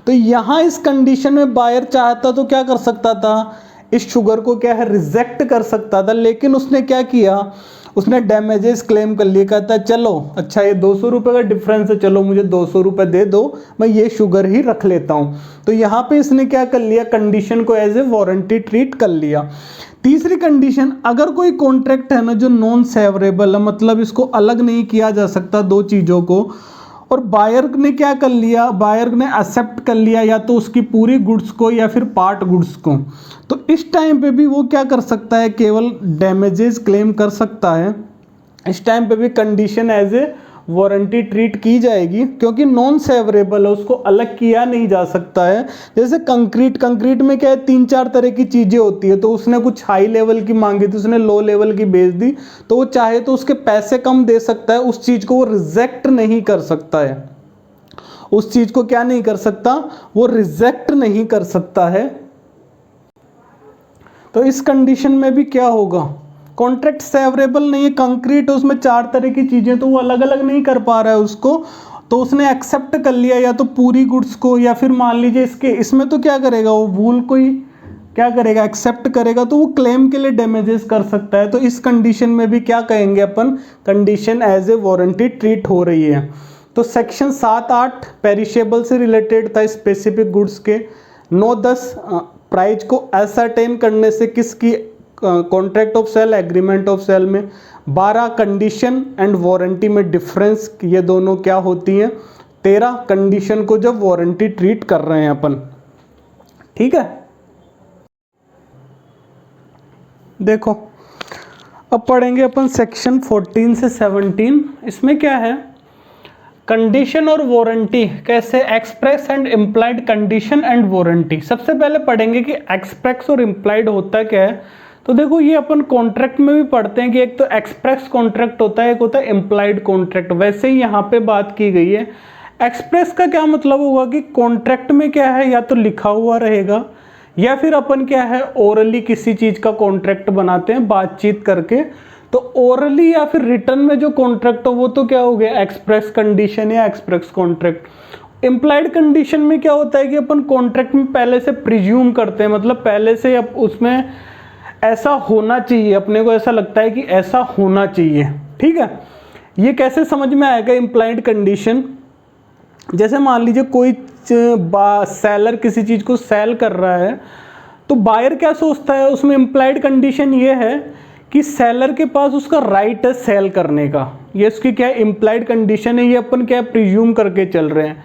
A: तो यहाँ इस कंडीशन में बायर चाहता तो क्या कर सकता था? इस शुगर को क्या है, रिजेक्ट कर सकता था, लेकिन उसने क्या किया, उसने डैमेजेस क्लेम कर लिए। कहता है चलो अच्छा ये 200 रुपये का डिफरेंस है, चलो मुझे 200 रुपये दे दो, मैं ये शुगर ही रख लेता हूँ। तो यहाँ पे इसने क्या कर लिया, कंडीशन को एज ए वारंटी ट्रीट कर लिया। तीसरी कंडीशन, अगर कोई कॉन्ट्रैक्ट है ना जो नॉन सेवरेबल है, मतलब इसको अलग नहीं किया जा सकता दो चीज़ों को, और बायर ने क्या कर लिया, बायर ने एक्सेप्ट कर लिया या तो उसकी पूरी गुड्स को या फिर पार्ट गुड्स को, तो इस टाइम पे भी वो क्या कर सकता है, केवल डैमेजेस क्लेम कर सकता है। इस टाइम पे भी condition as a warranty treat की जाएगी, क्योंकि नॉन सेवरेबल है, उसको अलग किया नहीं जा सकता है। जैसे कंक्रीट में क्या है, 3-4 तरह की चीज़ें होती है, तो उसने कुछ हाई लेवल की मांगी थी, उसने लो लेवल की बेच दी, तो वो चाहे तो उसके पैसे कम दे सकता है, उस चीज़ को वो रिजेक्ट नहीं कर सकता है। उस चीज़ को क्या नहीं कर सकता, वो रिजेक्ट नहीं कर सकता है। तो इस कंडीशन में भी क्या होगा, कॉन्ट्रैक्ट सेवरेबल नहीं है, कंक्रीट, उसमें 4 तरह की चीज़ें, तो वो अलग अलग नहीं कर पा रहा है उसको, तो उसने एक्सेप्ट कर लिया या तो पूरी गुड्स को, या फिर मान लीजिए इसमें तो क्या करेगा वो वूल को ही क्या करेगा, एक्सेप्ट करेगा, तो वो क्लेम के लिए डैमेजेस कर सकता है। तो इस कंडीशन में भी क्या कहेंगे अपन, condition as a warranty treat हो रही है। तो सेक्शन 7-8 पेरिशेबल से रिलेटेड था, स्पेसिफिक गुड्स के। 9-10 प्राइस को असरटेन करने से किसकी, contract of sale, agreement of sale में। 12 कंडीशन एंड वारंटी में डिफरेंस, ये दोनों क्या होती हैं। 13 कंडीशन को जब वारंटी ट्रीट कर रहे हैं अपन, ठीक है। देखो अब पढ़ेंगे अपन सेक्शन 14 से 17। इसमें क्या है, कंडीशन और वारंटी कैसे, express and implied condition and warranty. सबसे पहले पढ़ेंगे कि एक्सप्रेस और इम्प्लाइड होता क्या है। तो देखो ये अपन कॉन्ट्रैक्ट में भी पढ़ते हैं कि एक तो एक्सप्रेस कॉन्ट्रैक्ट होता है, एक होता है इम्प्लाइड कॉन्ट्रैक्ट। वैसे ही यहाँ पे बात की गई है। एक्सप्रेस का क्या मतलब होगा कि कॉन्ट्रैक्ट में क्या है, या तो लिखा हुआ रहेगा, या फिर अपन क्या है ओरली किसी चीज़ का कॉन्ट्रैक्ट बनाते हैं बातचीत करके। तो ओरली या फिर रिटर्न में जो कॉन्ट्रैक्ट हो वो तो क्या हो गया, एक्सप्रेस कंडीशन या एक्सप्रेस कॉन्ट्रैक्ट। इम्प्लाइड कंडीशन में क्या होता है कि अपन कॉन्ट्रैक्ट में पहले से प्रिज्यूम करते हैं, मतलब पहले से अब उसमें ऐसा होना चाहिए, अपने को ऐसा लगता है कि ऐसा होना चाहिए, ठीक है। ये कैसे समझ में आएगा इम्प्लाइड कंडीशन, जैसे मान लीजिए कोई सेलर किसी चीज़ को सेल कर रहा है, तो बायर क्या सोचता है, उसमें इम्प्लाइड कंडीशन ये है कि सेलर के पास उसका राइट है सेल करने का। ये उसकी क्या है, इम्प्लाइड कंडीशन है, ये अपन क्या प्रिज्यूम करके चल रहे हैं।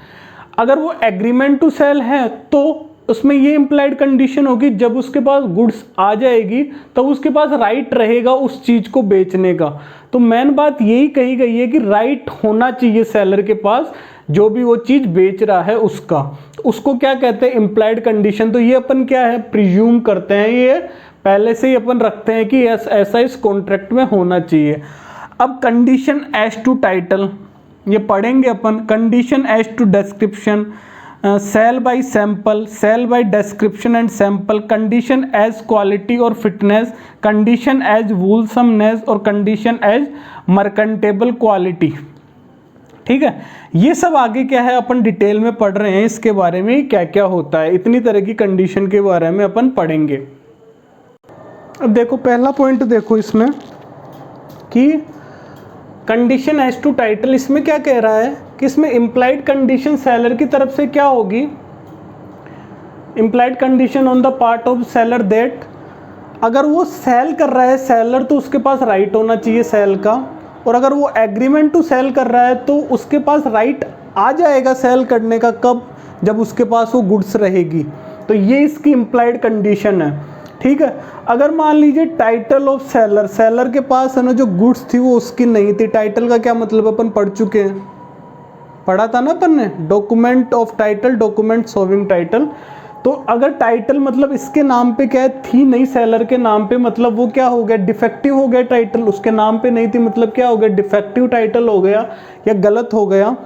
A: अगर वो एग्रीमेंट टू सेल है तो उसमें ये इम्प्लाइड कंडीशन होगी, जब उसके पास गुड्स आ जाएगी तब उसके पास राइट रहेगा उस चीज़ को बेचने का। तो मेन बात यही कही गई है कि राइट होना चाहिए सेलर के पास, जो भी वो चीज़ बेच रहा है उसका, उसको क्या कहते हैं, इम्प्लाइड कंडीशन। तो ये अपन क्या है प्रिज्यूम करते हैं, ये पहले से ही अपन रखते हैं कि ऐसा इस कॉन्ट्रैक्ट में होना चाहिए। अब कंडीशन एज टू टाइटल ये पढ़ेंगे अपन। Condition as to description, sale by sample, sale by description and sample, condition as quality और फिटनेस, कंडीशन एज वूलसमनेस और कंडीशन एज मर्केंटेबल क्वालिटी, ठीक है। ये सब आगे क्या है अपन डिटेल में पढ़ रहे हैं, इसके बारे में क्या क्या होता है, इतनी तरह की कंडीशन के बारे में अपन पढ़ेंगे। अब देखो पहला पॉइंट देखो इसमें कि कंडीशन एज टू टाइटल, इसमें क्या कह रहा है कि इसमें इम्प्लाइड कंडीशन सेलर की तरफ से क्या होगी, implied condition on the part of seller that, अगर वो सेल कर रहा है सेलर तो उसके पास राइट होना चाहिए सेल का, और अगर वो एग्रीमेंट टू सेल कर रहा है तो उसके पास राइट आ जाएगा सेल करने का, कब, जब उसके पास वो गुड्स रहेगी। तो ये इसकी इम्प्लाइड कंडीशन है, ठीक है। अगर मान लीजिए टाइटल ऑफ सेलर, सेलर के पास है ना जो गुड्स थी वो उसकी नहीं थी। टाइटल का क्या मतलब अपन पढ़ चुके हैं, पढ़ा था ना अपन ने, document of title, document showing title. तो अगर टाइटल मतलब इसके नाम पे क्या थी नहीं सेलर के नाम पे, मतलब वो क्या हो गया, डिफेक्टिव हो गया टाइटल, उसके नाम पे नहीं थी, मतलब क्या हो गया, डिफेक्टिव टाइटल हो गया या गलत हो गया।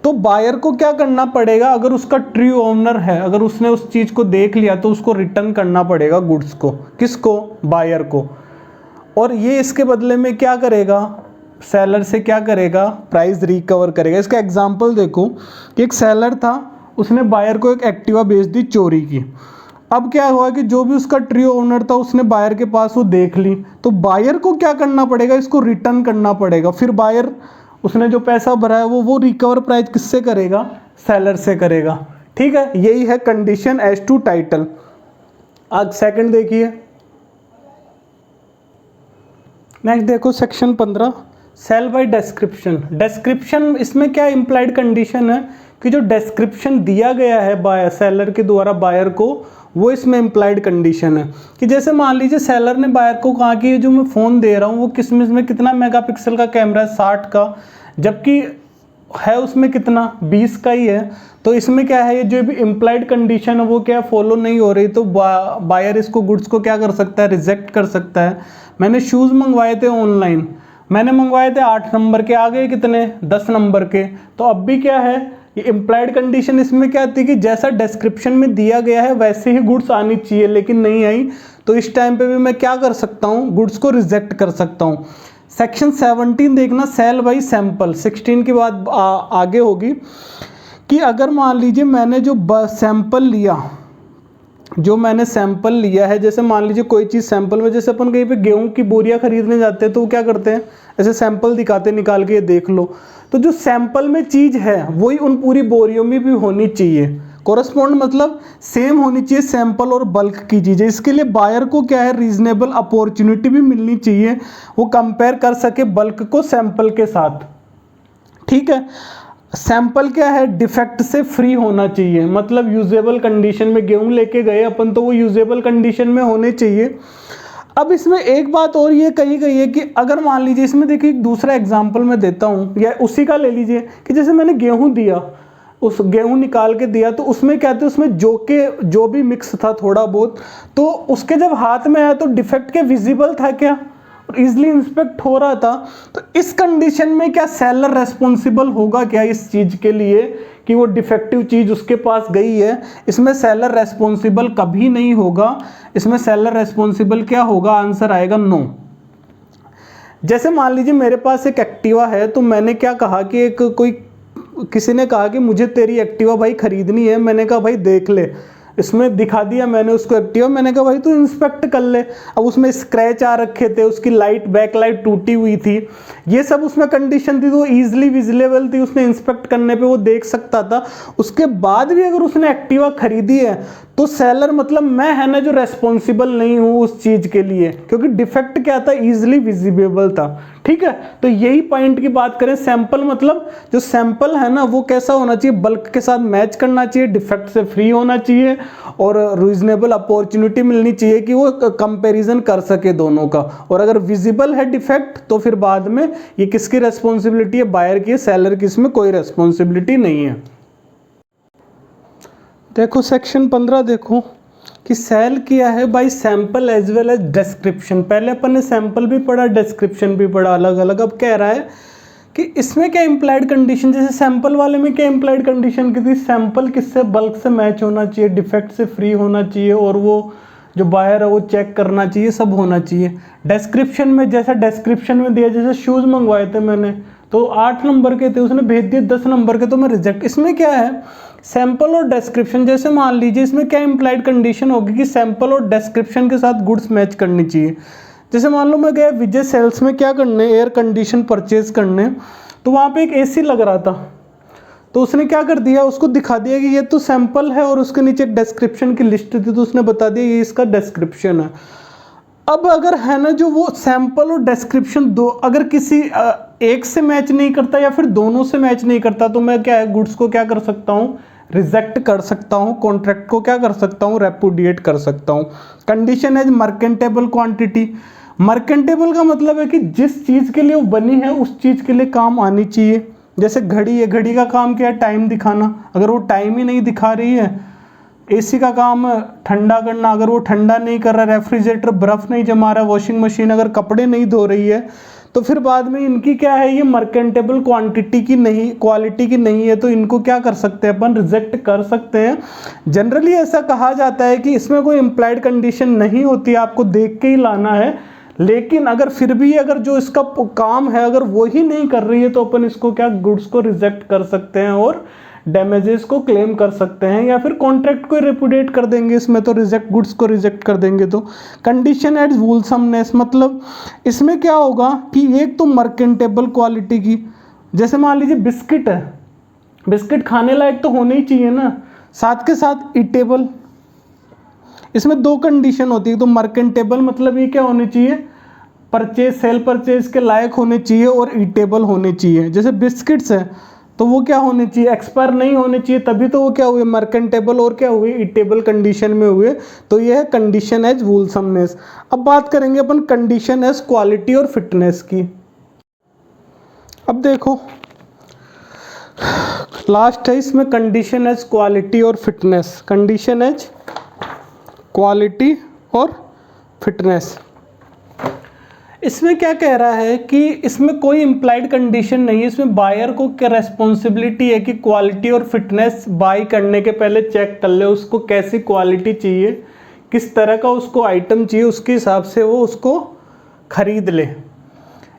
A: तो बायर को क्या करना पड़ेगा, अगर उसका ट्रू ओनर है, अगर उसने उस चीज़ को देख लिया तो उसको रिटर्न करना पड़ेगा गुड्स को, किसको, बायर को। और ये इसके बदले में क्या करेगा, सेलर से क्या करेगा, प्राइस रिकवर करेगा। इसका एग्जांपल देखो कि एक सेलर था, उसने बायर को एक एक्टिवा बेच दी चोरी की। अब क्या हुआ कि जो भी उसका ट्रू ओनर था उसने बायर के पास वो देख ली, तो बायर को क्या करना पड़ेगा, इसको रिटर्न करना पड़ेगा। फिर बायर उसने जो पैसा भरा है वो रिकवर प्राइस किससे करेगा, सेलर से करेगा, ठीक है। यही है कंडीशन एज टू टाइटल। आज सेकंड देखिए, नेक्स्ट देखो section 15 sale by description. Description इसमें क्या इम्प्लाइड कंडीशन है कि जो डिस्क्रिप्शन दिया गया है बायर सेलर के द्वारा बायर को, वो इसमें इम्प्लाइड कंडीशन है। कि जैसे मान लीजिए सेलर ने बायर को कहा कि ये जो मैं फ़ोन दे रहा हूँ वो किसमें कितना मेगापिक्सल का कैमरा है, 60 का, जबकि है उसमें कितना 20 का ही है। तो इसमें क्या है, ये जो भी इम्प्लाइड कंडीशन है वो क्या फॉलो नहीं हो रही, तो बायर इसको गुड्स को क्या कर सकता है, रिजेक्ट कर सकता है। मैंने शूज़ मंगवाए थे ऑनलाइन, मैंने मंगवाए थे 8 नंबर के, आ गए कितने 10 नंबर के। तो अब भी क्या है ये इम्प्लाइड कंडीशन इसमें क्या आती है कि जैसा डिस्क्रिप्शन में दिया गया है वैसे ही गुड्स आनी चाहिए, लेकिन नहीं आई, तो इस टाइम पे भी मैं क्या कर सकता हूँ, गुड्स को रिजेक्ट कर सकता हूँ। सेक्शन 17 देखना, सेल बाई सैंपल। 16 की बात आगे होगी कि अगर मान लीजिए मैंने जो सैंपल लिया, जो मैंने सैंपल लिया है, जैसे मान लीजिए कोई चीज़ सैंपल में, जैसे अपन कहीं पे गेहूं की बोरियां खरीदने जाते हैं तो वो क्या करते हैं, ऐसे सैंपल दिखाते हैं निकाल के, ये देख लो। तो जो सैंपल में चीज़ है वही उन पूरी बोरियों में भी होनी चाहिए, कोरस्पॉन्ड मतलब सेम होनी चाहिए सैंपल और बल्क की चीज़ें। इसके लिए बायर को क्या है, रीजनेबल अपॉर्चुनिटी भी मिलनी चाहिए, वो कंपेयर कर सके बल्क को सैंपल के साथ। ठीक है, सैंपल क्या है, डिफेक्ट से फ्री होना चाहिए, मतलब यूजेबल कंडीशन में गेहूं लेके गए अपन तो वो यूजेबल कंडीशन में होने चाहिए। अब इसमें एक बात और ये कही गई है कि अगर मान लीजिए, इसमें देखिए एक दूसरा एग्जांपल मैं देता हूँ, या उसी का ले लीजिए कि जैसे मैंने गेहूं दिया, उस गेहूं निकाल के दिया, तो उसमें क्या था, उसमें जो भी मिक्स था थोड़ा बहुत, तो उसके जब हाथ में आया तो डिफेक्ट के विजिबल था क्या, और इजिली इंस्पेक्ट हो रहा था। तो इस कंडीशन में क्या सेलर रेस्पॉन्सिबल होगा क्या इस चीज के लिए कि वो डिफेक्टिव चीज उसके पास गई है? इसमें सेलर रेस्पॉन्सिबल कभी नहीं होगा। इसमें सेलर रेस्पॉन्सिबल क्या होगा, आंसर आएगा नो। जैसे मान लीजिए मेरे पास एक एक्टिवा है, तो मैंने क्या कहा कि किसी ने कहा कि मुझे तेरी एक्टिवा भाई खरीदनी है। मैंने कहा भाई देख ले, इसमें दिखा दिया मैंने उसको एक्टिवा, मैंने कहा भाई तू इंस्पेक्ट कर ले। अब उसमें स्क्रैच आ रखे थे, उसकी लाइट, बैक लाइट टूटी हुई थी, ये सब उसमें कंडीशन थी, तो ईजिली विजिलेबल थी, उसने इंस्पेक्ट करने पे वो देख सकता था। उसके बाद भी अगर उसने एक्टिवा खरीदी है तो सेलर मतलब मैं है ना जो रेस्पॉन्सिबल नहीं हूँ उस चीज के लिए, क्योंकि डिफेक्ट क्या था, ईजिली विजिबल था। ठीक है, तो यही पॉइंट की बात करें, सैंपल मतलब जो सैंपल है ना वो कैसा होना चाहिए, बल्क के साथ मैच करना चाहिए, डिफेक्ट से फ्री होना चाहिए, और रीजनेबल अपॉर्चुनिटी मिलनी चाहिए कि वो कंपैरिजन कर सके दोनों का। और अगर विजिबल है डिफेक्ट तो फिर बाद में ये किसकी रेस्पॉन्सिबिलिटी है, बायर की, सेलर की इसमें कोई रेस्पॉन्सिबिलिटी नहीं है। देखो सेक्शन 15 देखो कि सेल किया है by sample as well as description. पहले अपन ने सैंपल भी पढ़ा, डिस्क्रिप्शन भी पढ़ा अलग अलग। अब कह रहा है कि इसमें क्या इम्प्लाइड कंडीशन, जैसे सैंपल वाले में क्या इम्प्लाइड कंडीशन की थी, सैंपल किससे, बल्क से मैच होना चाहिए, डिफेक्ट से फ्री होना चाहिए, और वो जो बायर है वो चेक करना चाहिए, सब होना चाहिए। डिस्क्रिप्शन में जैसा डिस्क्रिप्शन में दिया, जैसे शूज़ मंगवाए थे मैंने तो 8 नंबर के थे, उसने भेज दिए 10 नंबर के, तो मैं रिजेक्ट। इसमें क्या है, सैंपल और डिस्क्रिप्शन, जैसे मान लीजिए इसमें क्या इम्प्लाइड कंडीशन होगी कि सैंपल और डिस्क्रिप्शन के साथ गुड्स मैच करनी चाहिए। जैसे मान लो मैं गया विजय सेल्स में क्या करने, एयर कंडीशन परचेज करने, तो वहाँ पे एक एसी लग रहा था, तो उसने क्या कर दिया, उसको दिखा दिया कि ये तो सैंपल है, और उसके नीचे एक डिस्क्रिप्शन की लिस्ट थी, तो उसने बता दिया ये इसका डिस्क्रिप्शन है। अब अगर है ना जो वो सैंपल और डिस्क्रिप्शन दो अगर किसी एक से मैच नहीं करता या फिर दोनों से मैच नहीं करता, तो मैं क्या है, गुड्स को क्या कर सकता हूँ, रिजेक्ट कर सकता हूँ, कॉन्ट्रैक्ट को क्या कर सकता हूँ, रेपुडिएट कर सकता हूँ। Condition as merchantable quantity. Merchantable का मतलब है कि जिस चीज़ के लिए वो बनी है उस चीज़ के लिए काम आनी चाहिए। जैसे घड़ी है, घड़ी का काम क्या है, टाइम दिखाना, अगर वो टाइम ही नहीं दिखा रही है। एसी का काम ठंडा करना, अगर वो ठंडा नहीं कर रहा, रेफ्रिजरेटर बर्फ़ नहीं जमा रहा, वॉशिंग मशीन अगर कपड़े नहीं धो रही है, तो फिर बाद में इनकी क्या है, ये मर्केंटेबल क्वांटिटी की नहीं, क्वालिटी की नहीं है, तो इनको क्या कर सकते हैं अपन, रिजेक्ट कर सकते हैं। जनरली ऐसा कहा जाता है कि इसमें कोई इम्प्लाइड कंडीशन नहीं होती, आपको देख के ही लाना है, लेकिन अगर फिर भी अगर जो इसका काम है अगर वो ही नहीं कर रही है तो अपन इसको क्या, गुड्स को रिजेक्ट कर सकते हैं और डैमेजेस को क्लेम कर सकते हैं, या फिर कॉन्ट्रैक्ट को रिपुडिएट कर देंगे इसमें, तो रिजेक्ट, गुड्स को रिजेक्ट कर देंगे। तो कंडीशन एड्स वूलसमनेस, मतलब इसमें क्या होगा कि एक तो मर्केंटेबल क्वालिटी की, जैसे मान लीजिए बिस्किट है, बिस्किट खाने लायक तो होने ही चाहिए ना, साथ के साथ ईटेबल। इसमें दो कंडीशन होती है, तो मर्केंटेबल मतलब ये क्या होने चाहिए, परचेज, सेल परचेज के लायक होने चाहिए, और ईटेबल होने चाहिए। जैसे बिस्किट्स है तो वो क्या होने चाहिए, एक्सपायर नहीं होने चाहिए, तभी तो वो क्या हुए, मर्केंटेबल और क्या हुए, ईटेबल कंडीशन में हुए। तो ये है कंडीशन एज वूलसमनेस। अब बात करेंगे अपन कंडीशन एज क्वालिटी और फिटनेस की। अब देखो लास्ट है इसमें कंडीशन एज क्वालिटी और फिटनेस, कंडीशन एज क्वालिटी और फिटनेस। इसमें क्या कह रहा है कि इसमें कोई इम्प्लाइड कंडीशन नहीं है, इसमें बायर को क्या रेस्पॉन्सिबिलिटी है कि क्वालिटी और फिटनेस बाई करने के पहले चेक कर ले, उसको कैसी क्वालिटी चाहिए, किस तरह का उसको आइटम चाहिए, उसके हिसाब से वो उसको खरीद ले।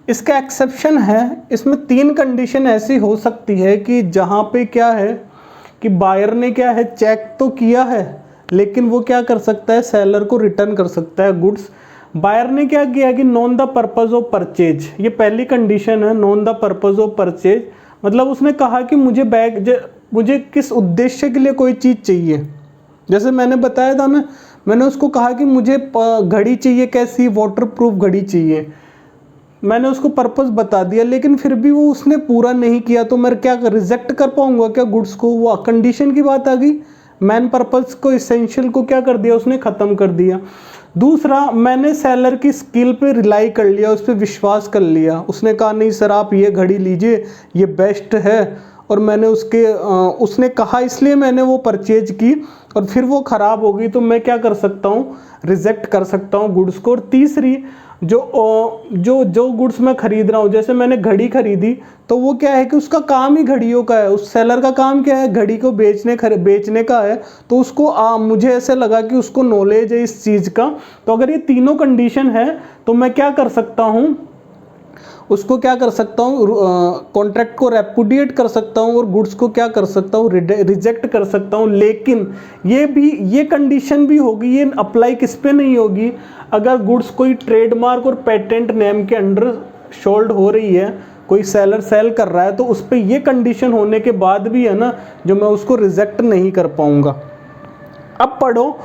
A: इसका एक्सेप्शन है, इसमें 3 कंडीशन ऐसी हो सकती है कि जहाँ पे क्या है कि बायर ने क्या है चेक तो किया है, लेकिन वो क्या कर सकता है, सेलर को रिटर्न कर सकता है गुड्स। बायर ने क्या किया कि known the purpose of purchase, ये पहली कंडीशन है, known the purpose of purchase, मतलब उसने कहा कि मुझे किस उद्देश्य के लिए कोई चीज़ चाहिए। जैसे मैंने बताया था ना, मैंने उसको कहा कि मुझे घड़ी चाहिए, कैसी, वाटरप्रूफ घड़ी चाहिए, मैंने उसको पर्पस बता दिया, लेकिन फिर भी वो उसने पूरा नहीं किया, तो मैं क्या रिजेक्ट कर पाऊंगा क्या गुड्स को? वो कंडीशन की बात आ गई, मैन पर्पस को, इसेंशियल को क्या कर दिया उसने, ख़त्म कर दिया। दूसरा, मैंने सेलर की स्किल पे रिलाई कर लिया, उस पर विश्वास कर लिया, उसने कहा नहीं सर आप ये घड़ी लीजिए, ये बेस्ट है, और मैंने उसने कहा इसलिए मैंने वो परचेज की, और फिर वो ख़राब हो गई, तो मैं क्या कर सकता हूँ, रिजेक्ट कर सकता हूँ गुड्स को। और तीसरी, जो गुड्स मैं खरीद रहा हूँ, जैसे मैंने घड़ी खरीदी, तो वो क्या है कि उसका काम ही घड़ियों का है, उस सेलर का काम क्या है, घड़ी को बेचने का है, तो उसको मुझे ऐसे लगा कि उसको नॉलेज है इस चीज़ का। तो अगर ये तीनों कंडीशन है तो मैं क्या कर सकता हूँ, उसको क्या कर सकता हूँ, कॉन्ट्रैक्ट को रेपुडिएट कर सकता हूँ और गुड्स को क्या कर सकता हूँ, रिजेक्ट कर सकता हूँ। लेकिन ये कंडीशन भी होगी, ये अप्लाई किस पे नहीं होगी, अगर गुड्स कोई ट्रेडमार्क और पेटेंट नेम के अंडर सोल्ड हो रही है, कोई सेलर सेल कर रहा है, तो उस पर ये कंडीशन होने के बाद भी है ना, जो मैं उसको रिजेक्ट नहीं कर पाऊँगा। अब पढ़ो,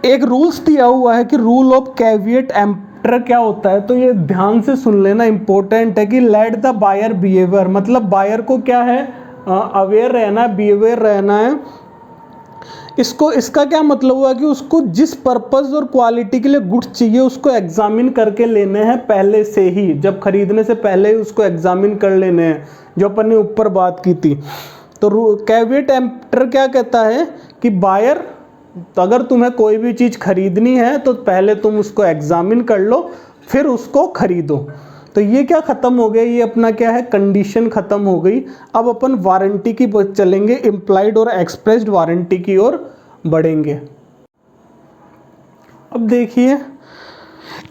A: एक रूल्स दिया हुआ है कि रूल ऑफ कैविएट एम्प्टर क्या होता है, तो ये ध्यान से सुन लेना, इंपॉर्टेंट है कि लेट द बायर बिहेवियर, मतलब बायर को क्या है, अवेयर रहना है, बिहेवियर रहना है। इसका क्या मतलब हुआ कि उसको जिस पर्पस और क्वालिटी के लिए गुड्स चाहिए उसको एग्जामिन करके लेने हैं पहले से ही, जब खरीदने से पहले ही उसको एग्जामिन कर लेने हैं, जो अपन ने ऊपर बात की थी। तो कैविएट एम्प्टर क्या कहता है कि बायर, तो अगर तुम्हें कोई भी चीज़ खरीदनी है तो पहले तुम उसको एग्जामिन कर लो, फिर उसको खरीदो। तो ये क्या ख़त्म हो गया, ये अपना क्या है, कंडीशन ख़त्म हो गई। अब अपन वारंटी की चलेंगे, इम्प्लाइड और एक्सप्रेस्ड वारंटी की ओर बढ़ेंगे। अब देखिए,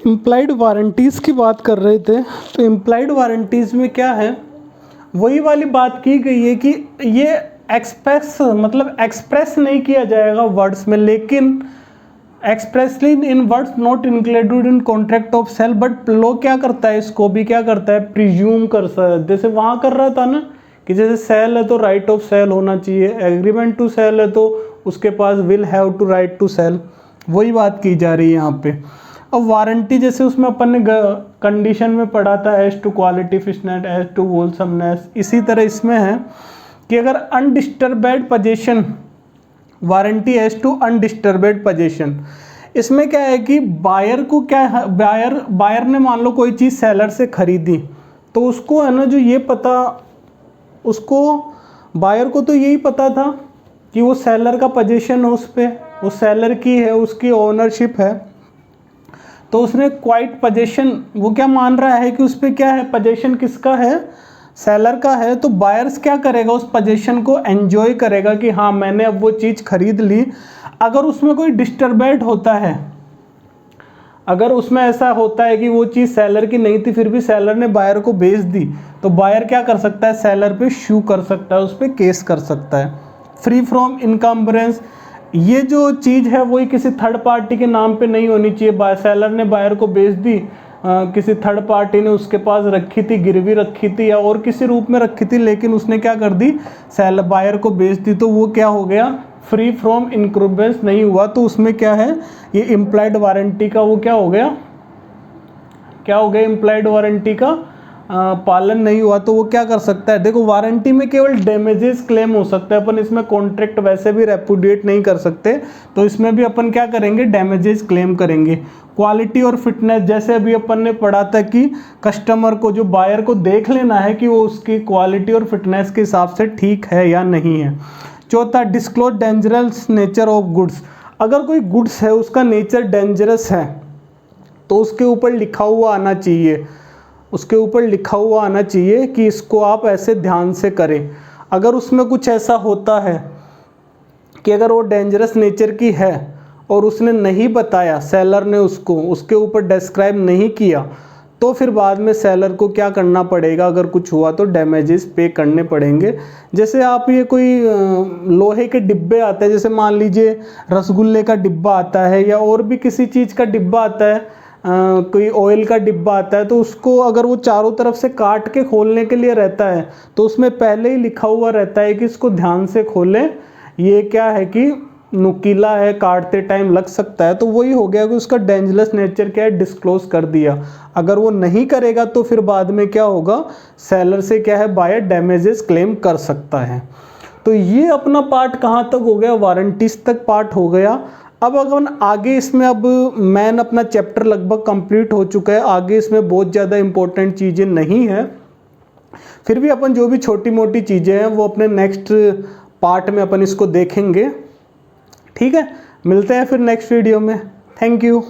A: इम्प्लाइड वारंटीज़ की बात कर रहे थे, तो इम्प्लाइड वारंटीज़ में क्या है, वही वाली बात की गई है कि ये एक्सप्रेस नहीं किया जाएगा वर्ड्स में, लेकिन expressly in words not included in contract of sale, but law क्या करता है, इसको भी क्या करता है, प्रिज्यूम कर सकता है। जैसे वहाँ कर रहा था ना कि जैसे सेल है तो राइट ऑफ सेल होना चाहिए, एग्रीमेंट टू सेल है तो उसके पास will have to right to sell, वही बात की जा रही है यहाँ पे। अब वारंटी, जैसे उसमें अपन ने कंडीशन में पढ़ा था as to quality, fitness, as to wholesomeness, इसी तरह इसमें है कि अगर undisturbed position, warranty as to undisturbed position, इसमें क्या है कि बायर को क्या है, बायर ने मान लो कोई चीज़ सेलर से खरीदी, तो उसको है ना जो ये पता, उसको बायर को तो यही पता था कि वो सेलर का पोजीशन है, उस पर वो सेलर की है, उसकी ओनरशिप है, तो उसने क्वाइट पोजीशन, वो क्या मान रहा है कि उस पर क्या है, पोजीशन किसका है, सेलर का है। तो बायर्स क्या करेगा, उस पोजीशन को एंजॉय करेगा कि हाँ मैंने अब वो चीज़ खरीद ली। अगर उसमें कोई डिस्टर्बेड होता है, अगर उसमें ऐसा होता है कि वो चीज़ सेलर की नहीं थी फिर भी सेलर ने बायर को बेच दी, तो बायर क्या कर सकता है, सेलर पे शू कर सकता है, उस पर केस कर सकता है। फ्री फ्रॉम इनकम्बरेंस, ये जो चीज़ है वही किसी थर्ड पार्टी के नाम पे नहीं होनी चाहिए। सेलर ने बायर को बेच दी, किसी थर्ड पार्टी ने उसके पास रखी थी, गिरवी रखी थी या और किसी रूप में रखी थी, लेकिन उसने क्या कर दी, सेलर बायर को बेच दी, तो वो क्या हो गया, फ्री फ्रॉम इनकम्बरेंस नहीं हुआ। तो उसमें क्या है, ये इम्प्लाइड वारंटी का वो क्या हो गया, इम्प्लाइड वारंटी का पालन नहीं हुआ। तो वो क्या कर सकता है, देखो वारंटी में केवल डैमेजेस क्लेम हो सकता है, अपन इसमें कॉन्ट्रैक्ट वैसे भी रेपुडिएट नहीं कर सकते, तो इसमें भी अपन क्या करेंगे, डैमेजेस क्लेम करेंगे। क्वालिटी और फिटनेस, जैसे अभी अपन ने पढ़ा था कि कस्टमर को, जो बायर को देख लेना है कि वो उसकी क्वालिटी और फिटनेस के हिसाब से ठीक है या नहीं है। चौथा, disclose dangerous nature of goods, अगर कोई गुड्स है उसका नेचर डेंजरस है तो उसके ऊपर लिखा हुआ आना चाहिए, उसके ऊपर लिखा हुआ आना चाहिए कि इसको आप ऐसे ध्यान से करें। अगर उसमें कुछ ऐसा होता है कि अगर वो डेंजरस नेचर की है और उसने नहीं बताया, सेलर ने उसको उसके ऊपर डिस्क्राइब नहीं किया, तो फिर बाद में सेलर को क्या करना पड़ेगा, अगर कुछ हुआ तो डैमेजेस पे करने पड़ेंगे। जैसे आप ये कोई लोहे के डिब्बे आते हैं, जैसे मान लीजिए रसगुल्ले का डिब्बा आता है या और भी किसी चीज़ का डिब्बा आता है, कोई ऑयल का डिब्बा आता है, तो उसको अगर वो चारों तरफ से काट के खोलने के लिए रहता है तो उसमें पहले ही लिखा हुआ रहता है कि इसको ध्यान से खोलें, ये क्या है कि नुकीला है, काटते टाइम लग सकता है। तो वही हो गया कि उसका डेंजरस नेचर क्या है, डिस्क्लोज कर दिया। अगर वो नहीं करेगा तो फिर बाद में क्या होगा, सेलर से क्या है, बायर डैमेजेस क्लेम कर सकता है। तो ये अपना पार्ट कहाँ तक हो गया, वारंटीज तक पार्ट हो गया। अब अगर आगे इसमें, अब मैन अपना चैप्टर लगभग कंप्लीट हो चुका है, आगे इसमें बहुत ज़्यादा इंपॉर्टेंट चीज़ें नहीं है, फिर भी अपन जो भी छोटी मोटी चीज़ें हैं वो अपने नेक्स्ट पार्ट में अपन इसको देखेंगे। ठीक है, मिलते हैं फिर नेक्स्ट वीडियो में। Thank you.